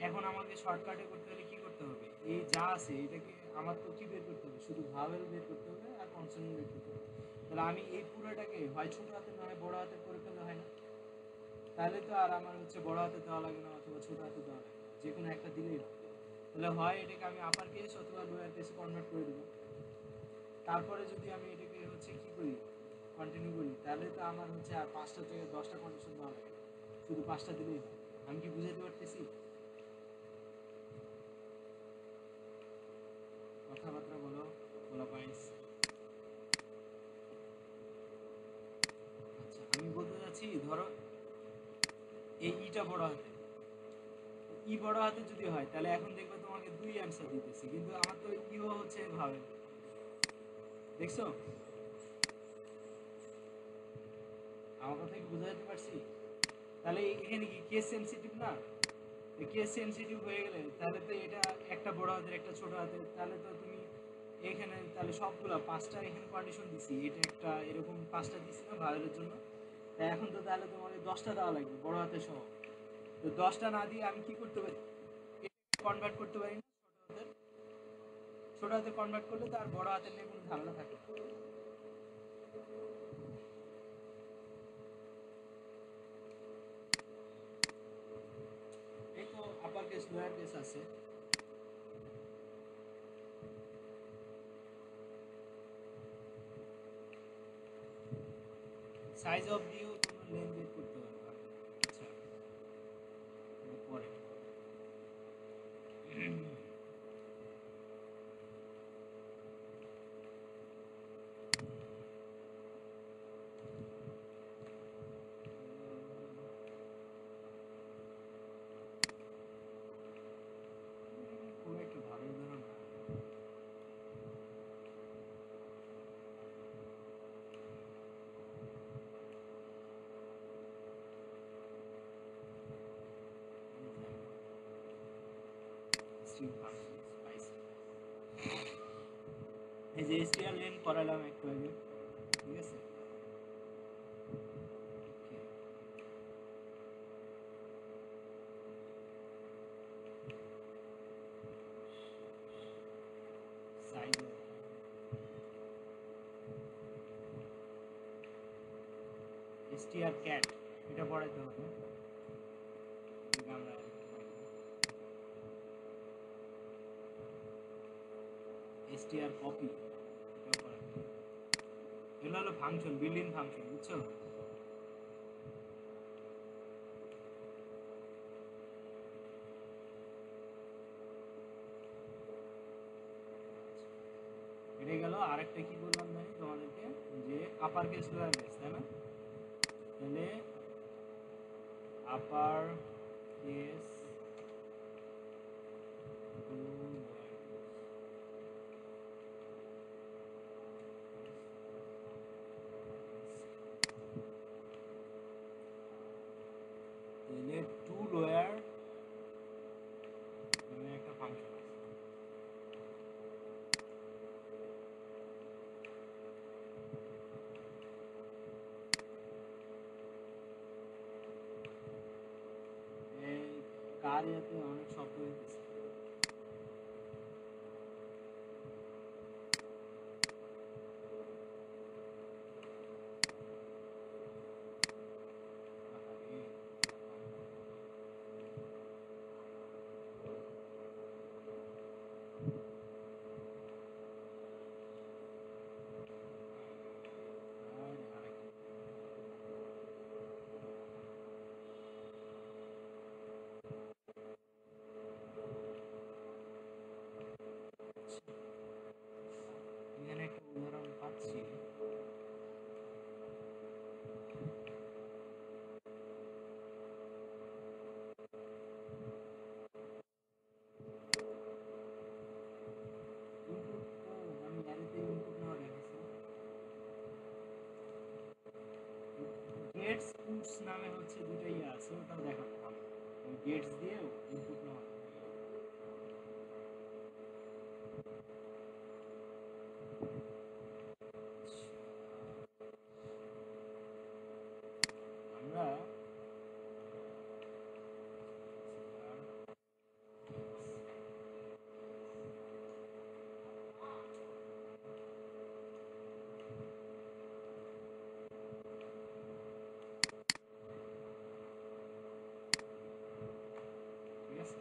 এখন আমাকে শর্টকাটে করতে হলে কি করতে হবে, এই যা আছে এটাকে আমার তো কি বের করতে হবে, শুধু ভাওয়েল বের করতে হবে আর কনসোনেন্ট বের করতে হবে। তাহলে আমি এই পুরোটাকে হয় ছোট হাতের নয় বড় হাতের করে ফেললে হয় না? তাহলে তো আর আমার হচ্ছে বড় হাতে দেওয়া লাগে না অথবা ছোট হাতে দেওয়া লাগে না, যে কোনো একটা দিলেই হয়। তাহলে হয় এটাকে আমি আপার কেস অথবা লোয়ার কেসে কনভার্ট করে দেবো। তারপরে যদি আমি এটাকে হচ্ছে কি করি, কন্টিনিউ করি, তাহলে তো আমার হচ্ছে আর 5টা থেকে 10টা কন্ডিশন দেওয়া লাগে, শুধু 5টা দিলেই হয়। আমি কি বুঝাতে পারতেছি? কথাবার্তা বলো, বলা পাইস। আচ্ছা, আমি বলতে চাচ্ছি ধরো এই ইটা বড় হাতে, ই বড় হাতে যদি হয় তাহলে এখন দেখবে তোমাকে 2 অ্যান্সার দিতেছি, কিন্তু আমার তো ইও হচ্ছে ভাবে, দেখছো আমার কথা কি বুঝাতে পারছি? তাহলে এখানে কি কেস সেনসিটিভ না? কেস সেনসিটিভ হয়ে গেলে তাহলে তো এটা একটা বড় হাতের একটা ছোট হাতের, তাহলে তো তুমি এখানে তাহলে সবগুলা 5টা এখানে কন্ডিশন দিছি, এটা একটা এরকম 5টা দিছি না ভাইলের জন্য। তাই এখন তো তাহলে তোমাকে 10টা দেওয়া লাগবে বড় হাতের সহ। তো 10টা না দিয়ে আমি কি করতে পারি, কনভার্ট করতে পারি না ছোট হাতের, ছোট হাতে কনভার্ট করলে তো আর বড় হাতের নিয়ে কোনো ঝামেলা থাকে না। এই তো আপার কেস লোয়ার কেস আছে। সাইজ অফ দিয়েও তোমরা লেন বের করতে পারবে। আচ্ছা, পরে খুব একটা ভালো উদাহরণ না। স্ট্রিং ফাংশন স্পাইসি, এই যে এসটিআর লেন করালাম একটু আগে, ঠিক আছে। সাইজ এসটিআর ক্যাট, এটা পড়াইতে হবে, এটাকে আমরা এসটিআর কপি, এটাও পড়াইতে হবে। এগুলো হলো ফাংশন, বিল্ট ইন ফাংশন, বুঝছো? এটাই গেল। আরেকটা কি বললাম জানি তোমাদেরকে, যে আপার কেস লোয়ার কেস, তাই না? তাহলে আপার কেস তাহলে টু লোয়ার মানে একটা ফাংশন আছে, এই কার ইয়াতে অনেক শব্দ হইতেছে। আর আরেকটা গেটস পুটস নামে হচ্ছে দুটাই আছে, ওটাও দেখাতে হবে। গেটস দিয়ে ইনপুট নেওয়া হবে। আমরা ঠিক আছে,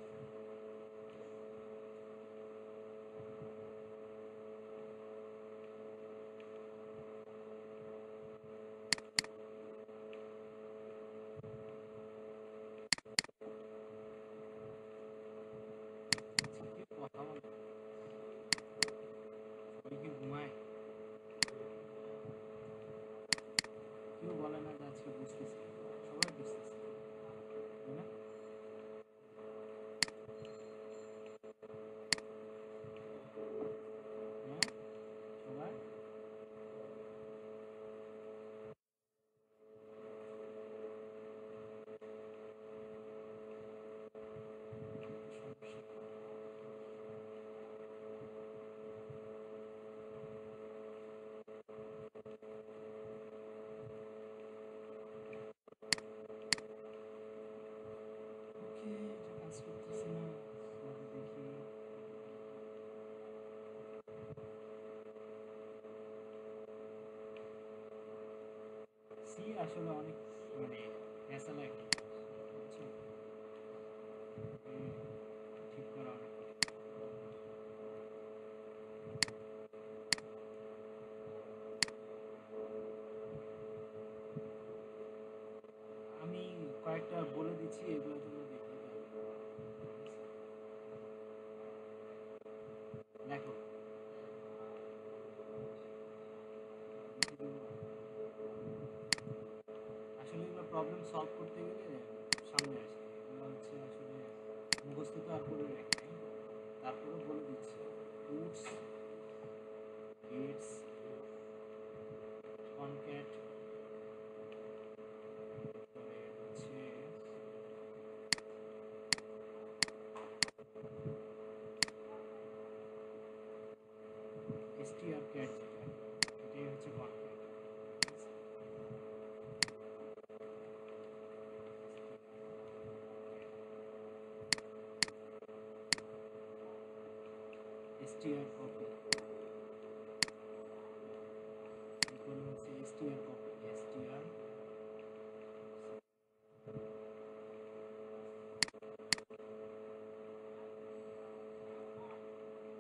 কি কথা বলে সবাই কি ঘুমায়, কেউ বলে না যে আজকে বুঝতেছি, সবাই বুঝতেছে তাই না? হ্যাঁ সবাই ওকে, এটা কাজ করতেছে না, দেখি। সি আসলে অনেক মানে ফ্যাসা লাগে, বুঝছো? ঠিক করা অনেক আমি কয়েকটা বলে দিচ্ছি, এগুলো তোমরা দেখো দেখো। আসলে এগুলো প্রবলেম সলভ করতে গেলে সামনে আসে, এগুলো হচ্ছে আসলে মুখস্থ তো আর করে রাখি নাই, তারপরে বলে দিচ্ছি। পুটস, গেটস, কনক্যাট, হচ্ছে এসটিআর ক্যাট, যেটা এটাই হচ্ছে কনক্যাট। এসটিআর কপি, এরপরে হচ্ছে এসটিআর কপি, এসটিআর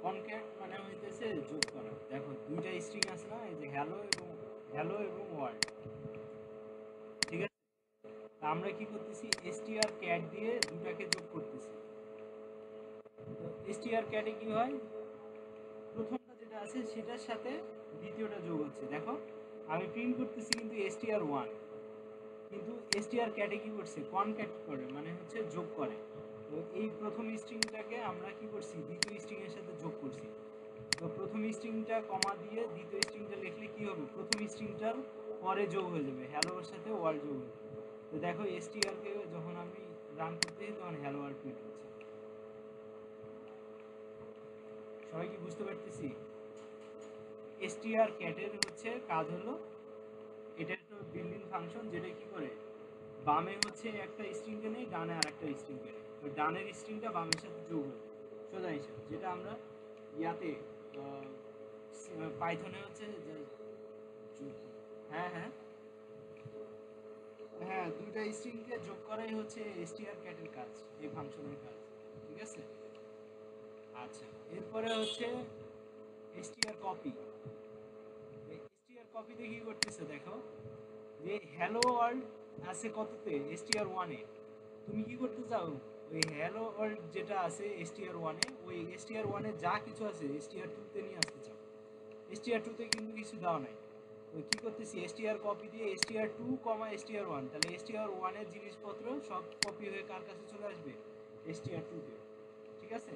কনক্যাট মানে হইতেছে যোগ করা। দেখো দুইটা স্ট্রিং আছে না, এই যে হ্যালো এবং ওয়ার্ল্ড, ঠিক আছে? তা আমরা কি করতেছি, এসটিআর ক্যাট দিয়ে দুটাকে যোগ করতেছি। তো এসটিআর ক্যাটে কি হয়, প্রথমটা যেটা আছে সেটার সাথে দ্বিতীয়টা যোগ হচ্ছে। দেখো আমি প্রিন্ট করতেছি কিন্তু এসটিআর ওয়ান, কিন্তু এসটিআর ক্যাটে কি করছে, কনক্যাট করে মানে হচ্ছে যোগ করে। তো এই প্রথম স্ট্রিংটাকে আমরা কি করছি, দ্বিতীয় স্ট্রিং এর সাথে যোগ করছি। তো প্রথম স্ট্রিংটা কমা দিয়ে দ্বিতীয় স্ট্রিংটা লিখলে কি হবে, প্রথম স্ট্রিংটার পরে যোগ হয়ে যাবে, হ্যালো এর সাথে ওয়ার্ল্ড যোগ হয়ে যাবে। তো দেখো এসটিআর কে যখন আমি রান করতেছি তখন হ্যালো ওয়ার্ল্ড প্রিন্ট হচ্ছে। সবাই কি বুঝতে পারতেছি? এসটিআর ক্যাটের হচ্ছে কাজ হলো, এটা একটা বিল্ডিং ফাংশন যেটা কি করে, বামে হচ্ছে একটা স্ট্রিংকে নেই, ডানে আর একটা স্ট্রিংকে নেই। তো ডানের স্ট্রিংটা বামের সাথে যোগ হবে, সোজা হিসাব, যেটা আমরা ইয়াতে পাইথনে হচ্ছে হ্যাঁ হ্যাঁ হ্যাঁ, দুইটা স্ট্রিংকে যোগ করাই হচ্ছে এসটিআর ক্যাটের কাজ, এই ফাংশনের কাজ, ঠিক আছে? আচ্ছা, এরপরে হচ্ছে এসটিআর কপি। এসটিআর কপিতে কি করতেছে দেখো, যে হ্যালো ওয়ার্ল্ড আছে কততে, এসটিআর ওয়ানে। তুমি কি করতে চাও, ওই হ্যালো ওয়ার্ল্ড যেটা আছে এসটিআর ওয়ানে, ওই এসটিআর ওয়ানে যা কিছু আছে এসটিআর টুতে নিয়ে আসতে চাও। এসটিআর টুতে কিন্তু কিছু দেওয়া নাই। ওই কি করতেছি, এসটিআর কপি দিয়ে STR two comma STR one, তাহলে এসটিআর ওয়ানের জিনিসপত্র সব কপি হয়ে কার কাছে চলে আসবে, এসটিআর টুতে, ঠিক আছে?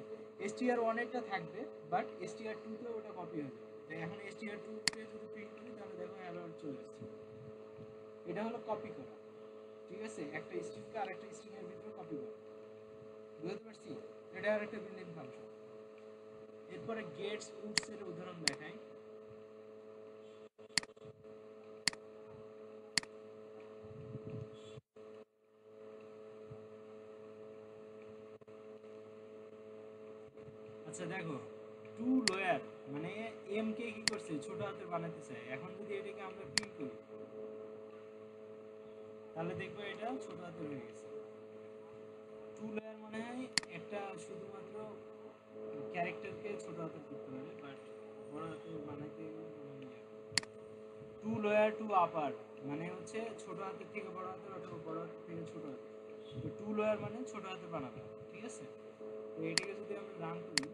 এসটিআর ওয়ানেরটা থাকবে, বাট এসটিআর টুতে ওটা কপি হয়ে যাবে। তাই এখন এসটিআর টুতে যদি প্রিন্ট করি তাহলে দেখো হ্যালো ওয়ার্ল্ড চলে আসছে। এটা এটা হলো কপি করা, ঠিক আছে, একটা স্ট্রিংকে আরেকটা স্ট্রিং এর ভিতরে কপি করা, বুঝতে পারছি? এটা আর একটা বিল্ট ইন ফাংশন। এরপরে গেটস পুটস এর উদাহরণ দেখাই। আচ্ছা দেখো, টু লোয়ার মানে এম কে কি করছে, ছোট হাতের বানাতে চায়। এখন যদি এটাকে আমরা প্রিন্ট করি তাহলে দেখবো এটা ছোট হাতের হয়ে গেছে। টু লোয়ার মনে হয় একটা শুধুমাত্র ক্যারেক্টারকে ছোট হাতের করতে পারে, বাট বড় হাতের বানাইতে টু লোয়ার টু আপার মানে হচ্ছে ছোট হাতের থেকে বড় হাতের অথবা বড় হাতের থেকে ছোট হাতের। তো টু লোয়ার মানে ছোট হাতের বানাবে, ঠিক আছে? তো এটাকে যদি আমরা রান করি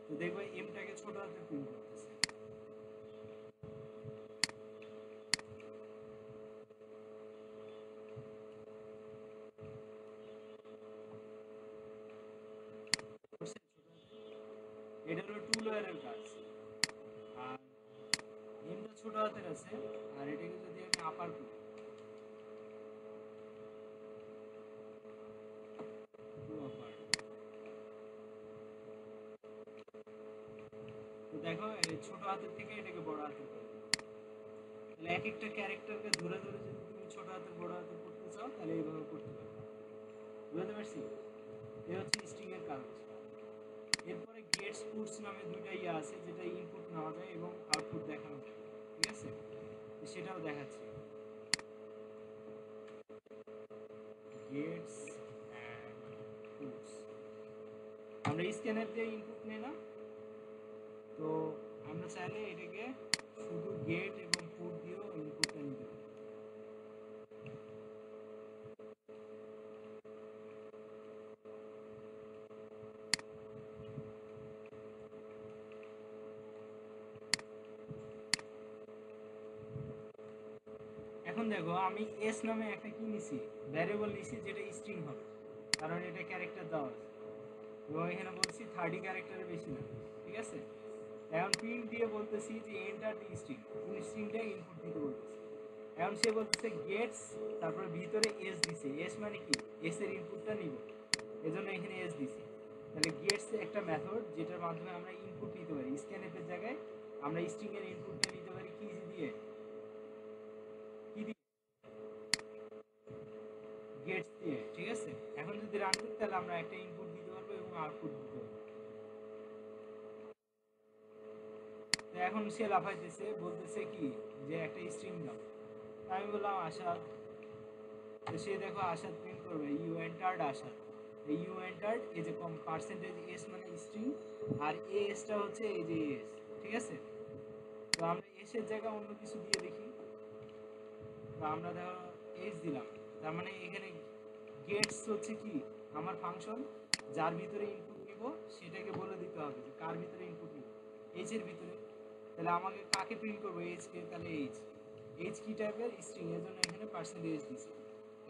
তো দেখবো এমটাকে ছোট হাতের প্রিন্ট করতেছে। এটা হলো টু লোয়ারের কাজ। আর এমটা ছোট হাতের আছে, আর এটাকে যদি আমি আপার করি টু আপার, তো দেখো এই ছোট হাতের থেকে এটাকে বড় হাতের করে দিলাম। তাহলে এক একটা ক্যারেক্টারকে ধরে ধরে যদি তুমি ছোট হাতের বড় হাতের করতে চাও তাহলে এইভাবে করতে পারো, বুঝতে পারছি? এই হচ্ছে স্ট্রিং এর কাজ। এরপরে গেটস পুটস নামে দুইটা ইয়ে আছে যেটা ইনপুট নেওয়া যায় এবং আউটপুট দেখানো যায়, ঠিক আছে? তো সেটাও দেখাচ্ছি। গেটস এন্ড পুটস, আমরা স্ক্যানার দিয়ে ইনপুট নেই না, তো আমরা চাইলে এটাকে শুধু গেট এবং পুট দিয়েও ইনপুটটা নিতে পারি। এখন দেখো আমি এস নামে একটা কি নিছি, ভ্যারিয়েবল নিছি যেটা স্ট্রিং হবে, কারণ এটা ক্যারেক্টার দেওয়া আছে এবং এখানে বলছি 30 ক্যারেক্টারের বেশি না, ঠিক আছে? এখন প্রিন্ট দিয়ে বলতেছি যে এন্টার দি স্ট্রিং, স্ট্রিংটা ইনপুট দিতে বলতেছি। এখন সে বলতেছে গেটস, তারপরে ভিতরে এস দিছে, এস মানে কি, এস এর ইনপুটটা নিবে, এজন্য এখানে এস দিছি। তাহলে গেটস একটা মেথড যেটার মাধ্যমে আমরা ইনপুট নিতে পারি, স্ক্যানএফ এর জায়গায় আমরা স্ট্রিং এর ইনপুটটা নিতে পারি কি দিয়ে, কি দিয়ে, গেটস দিয়ে, ঠিক আছে? এখন যদি রান করি তাহলে আমরা একটা ইনপুট দিতে পারবো এবং আউটপুট দিতে পারবো। তো এখন সে লাফাইতেছে, বলতেছে কি যে একটা স্ট্রিং দাও। আমি বললাম আশাদ, তো সে দেখো আশাদ প্রিন্ট করবে ইউ এন্টার্ড আশাদ। এই ইউ এন্টার্ড এই যে কম পার্সেন্টেজ এস মানে স্ট্রিং, আর এ এসটা হচ্ছে এই যে এস, ঠিক আছে? তো আমরা এস এর জায়গায় অন্য কিছু দিয়ে দেখি, তো আমরা ধরো এস দিলাম, তার মানে এখানে গেটস হচ্ছে কি আমার ফাংশন, যার ভিতরে ইনপুট নিব সেটাকে বলে দিতে হবে যে কার ভিতরে ইনপুট নিব, এইচ এর ভিতরে। তাহলে আমাকে কাকে প্রিন্ট করবো, এইচ কে, তাহলে এইচ, এইচ কি টাইপের স্ট্রিং, এর জন্য এখানে পার্সেন্টেজ দিছি।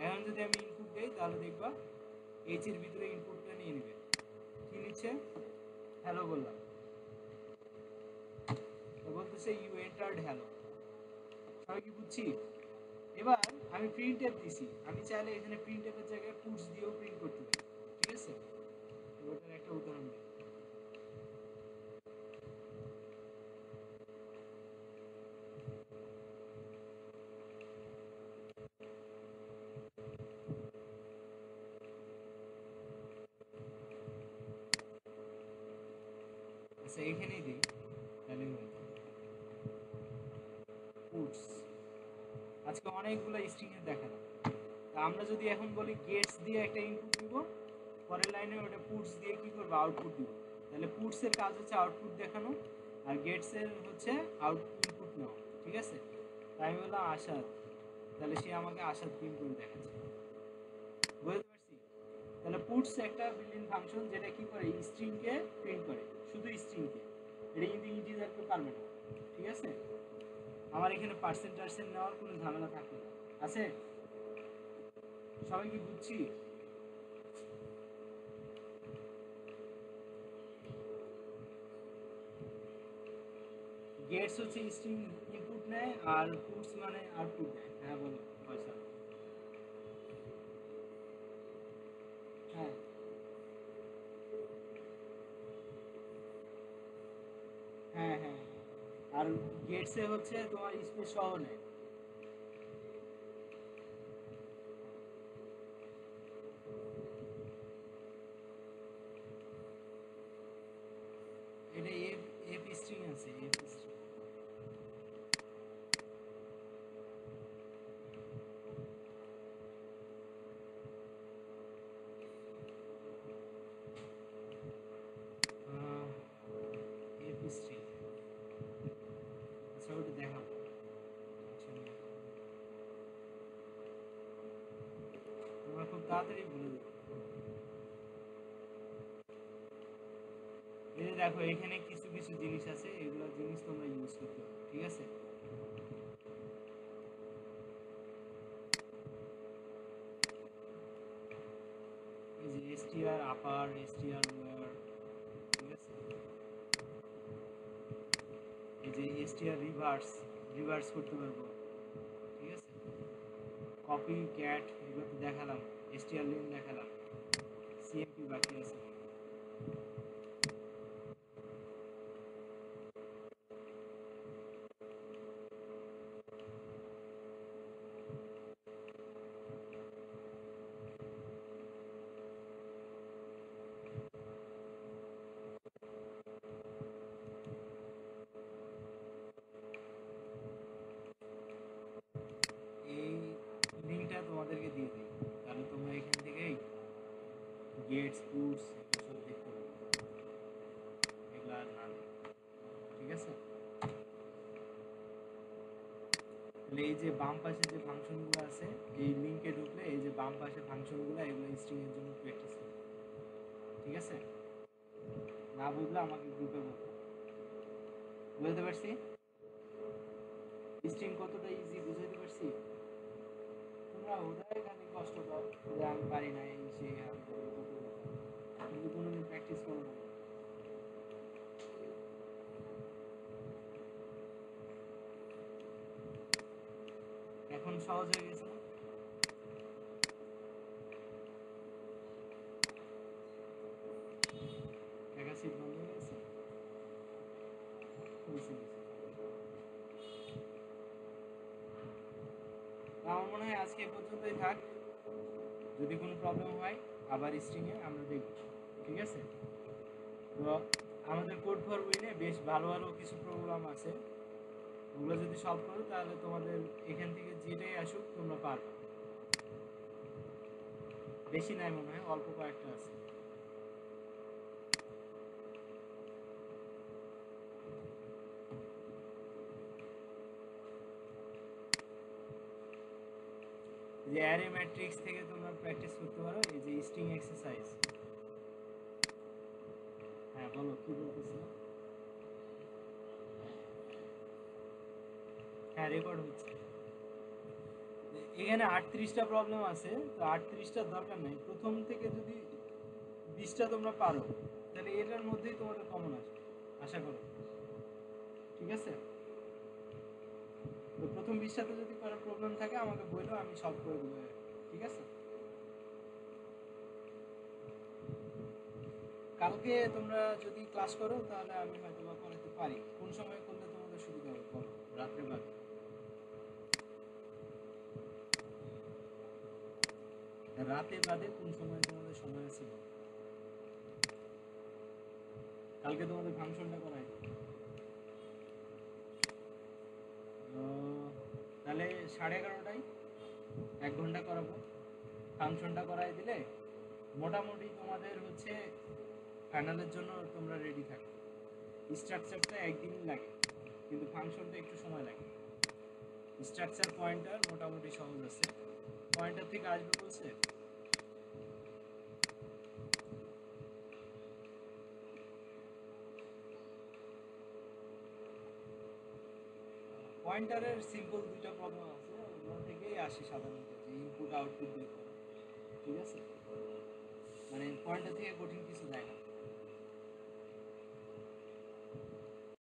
এখন যদি আমি ইনপুট দেই তাহলে দেখবা এইচ এর ভিতরে ইনপুটটা নিয়ে নেবে, কি নিচ্ছে, হ্যালো বললাম, তো বলতেছে ইউ এন্টার্ড হ্যালো। সবাই কি বুঝছি? এবার আমি প্রিন্ট এফ দিছি, আমি চাইলে এখানে প্রিন্ট এফ এর জায়গায় পুটস দিয়েও প্রিন্ট করতে পারি, ঠিক আছে? ওটার একটা উদাহরণ দিই। আচ্ছা এখানেই দিই, তাহলে পুটস, আজকে অনেকগুলো স্ট্রিং এর দেখালাম। তা আমরা যদি এখন বলি গেটস দিয়ে একটা ইনপুট দিব, পরের লাইনে ওটা পুটস দিয়ে কি করবো, আউটপুট দিব। তাহলে পুটস এর কাজ হচ্ছে আউটপুট দেখানো, আর গেটস এর হচ্ছে ইনপুট নেওয়া, ঠিক আছে? তাই আমি বললাম আশাদ, তাহলে সে আমাকে আশাদ প্রিন্ট করে দেখাচ্ছে, বুঝতে পারছি? তাহলে পুটস একটা বিল্ট ইন ফাংশন যেটা কি করে, স্ট্রিং কে প্রিন্ট করে, শুধু স্ট্রিং কে, এটা কিন্তু ইন্টিজার কে পারবে না, ঠিক আছে? আমার এখানে পার্সেন্ট টার্সেন্ট নেওয়ার কোনো ঝামেলা থাকবে না, আছে? সবাই কি বুঝছি? গেটস গেটস হচ্ছে স্ট্রিং ইনপুট নেয় আর পুটস মানে আউটপুট নেয়। হ্যাঁ বলো পয়সা। হ্যাঁ হ্যাঁ হ্যাঁ, আর গেটসে হচ্ছে তোমার স্পেস সহ নেয়। এটা এফ এফ স্ট্রিং আছে, এফ স্ট্রিং। এফ স্ট্রিং, আচ্ছা ওটা দেখাবো। আচ্ছা, তোমরা খুব তাড়াতাড়ি ভুলে যাবে। এই যে দেখো এখানে কিছু কিছু জিনিস আছে, এগুলো জিনিস তোমরা ইউজ করতে পারো, ঠিক আছে? এই যে এসটিআর আপার, এসটিআর লোয়ার, ঠিক আছে? এই যে এসটিআর রিভার্স, রিভার্স করতে পারবো, ঠিক আছে? কপি ক্যাট এগুলো তো দেখালাম, এসটিআর লেন দেখালাম, সিএমপি বাকি আছে। এই লিঙ্কটা তোমাদেরকে দিয়ে দিই, তাহলে তোমরা এখান থেকেই গেটস পুটস এগুলো সব দেখতে পারো, এগুলো আর না দেখো, ঠিক আছে? তাহলে এই যে বাম পাশে যে ফাংশনগুলো আছে, এই লিঙ্কে ঢুকলে এই যে বাম পাশে ফাংশনগুলো, এগুলো স্ট্রিং এর জন্য প্র্যাকটিস করবে, ঠিক আছে? না বুঝলে আমাকে গ্রুপে বলবে। বুঝতে পারছি স্ট্রিং কতটা ইজি, বুঝাইতে পারছি? তোমরা ওদের খালি কষ্ট দাও যে আমি পারি না, এই সেই আমি কত কথা, কিন্তু কোনোদিন প্র্যাকটিস করো না। এখন সহজ হয়ে গেছে না? একা সিট বন্ধ হয়ে গেছে, খুলছি নিচে। আমার মনে হয় আজকে এ পর্যন্তই থাক, যদি কোনো প্রবলেম হয় আবার স্ট্রিংয়ে আমরা দেখব, ঠিক আছে? তো আমাদের কোড ফর উইনে বেশ ভালো ভালো কিছু প্রোগ্রাম আছে, ওগুলো যদি সলভ করো তাহলে তোমাদের এখান থেকে যেটাই আসুক তোমরা পারবে। বেশি নাই মনে হয়, অল্প কয়েকটা আছে। যে অ্যারে ম্যাট্রিক্স থেকে তোমরা প্র্যাকটিস করতে পারো, এই যে স্ট্রিং এক্সারসাইজ। হ্যাঁ বলো কি বলতেছিল? হ্যাঁ রেকর্ড হচ্ছে। এখানে 38টা প্রবলেম আছে, তো 38টার দরকার নেই, প্রথম থেকে যদি 20টা তোমরা পারো তাহলে এটার মধ্যেই তোমাদের কমন আসবে আশা করো, ঠিক আছে? তো প্রথম 20টাতে যদি কারো প্রবলেম থাকে আমাকে বললো, আমি সলভ করে দেবো, ঠিক আছে? কালকে তোমরা যদি ক্লাস করো তাহলে আমি হয়তো বা করাতে পারি। কোন সময় করলে তোমাদের সুবিধা হবে বলো? রাত্রে বাদে? রাতে বাদে কোন সময় তোমাদের সময় আছে বলো? কালকে তোমাদের ফাংশনটা করাই দিই। তাহলে 11:30টায় 1 ঘন্টা করাবো, ফাংশনটা করাই দিলে মোটামুটি তোমাদের হচ্ছে ফাইনালের জন্য তোমরা রেডি থাকো। স্ট্রাকচারটা একদিন লাগে, কিন্তু ফাংশনটা একটু সময় লাগে। স্ট্রাকচার পয়েন্টার মোটামুটি সহজ আছে, পয়েন্টার থেকে আসবে বলছে। পয়েন্টারের সিম্পল দুইটা প্রবলেম আছে, ওগুলো থেকেই আসে সাধারণত, যে ইনপুট আউটপুট বের করে, ঠিক আছে? মানে পয়েন্টার থেকে কঠিন কিছু দেয় না।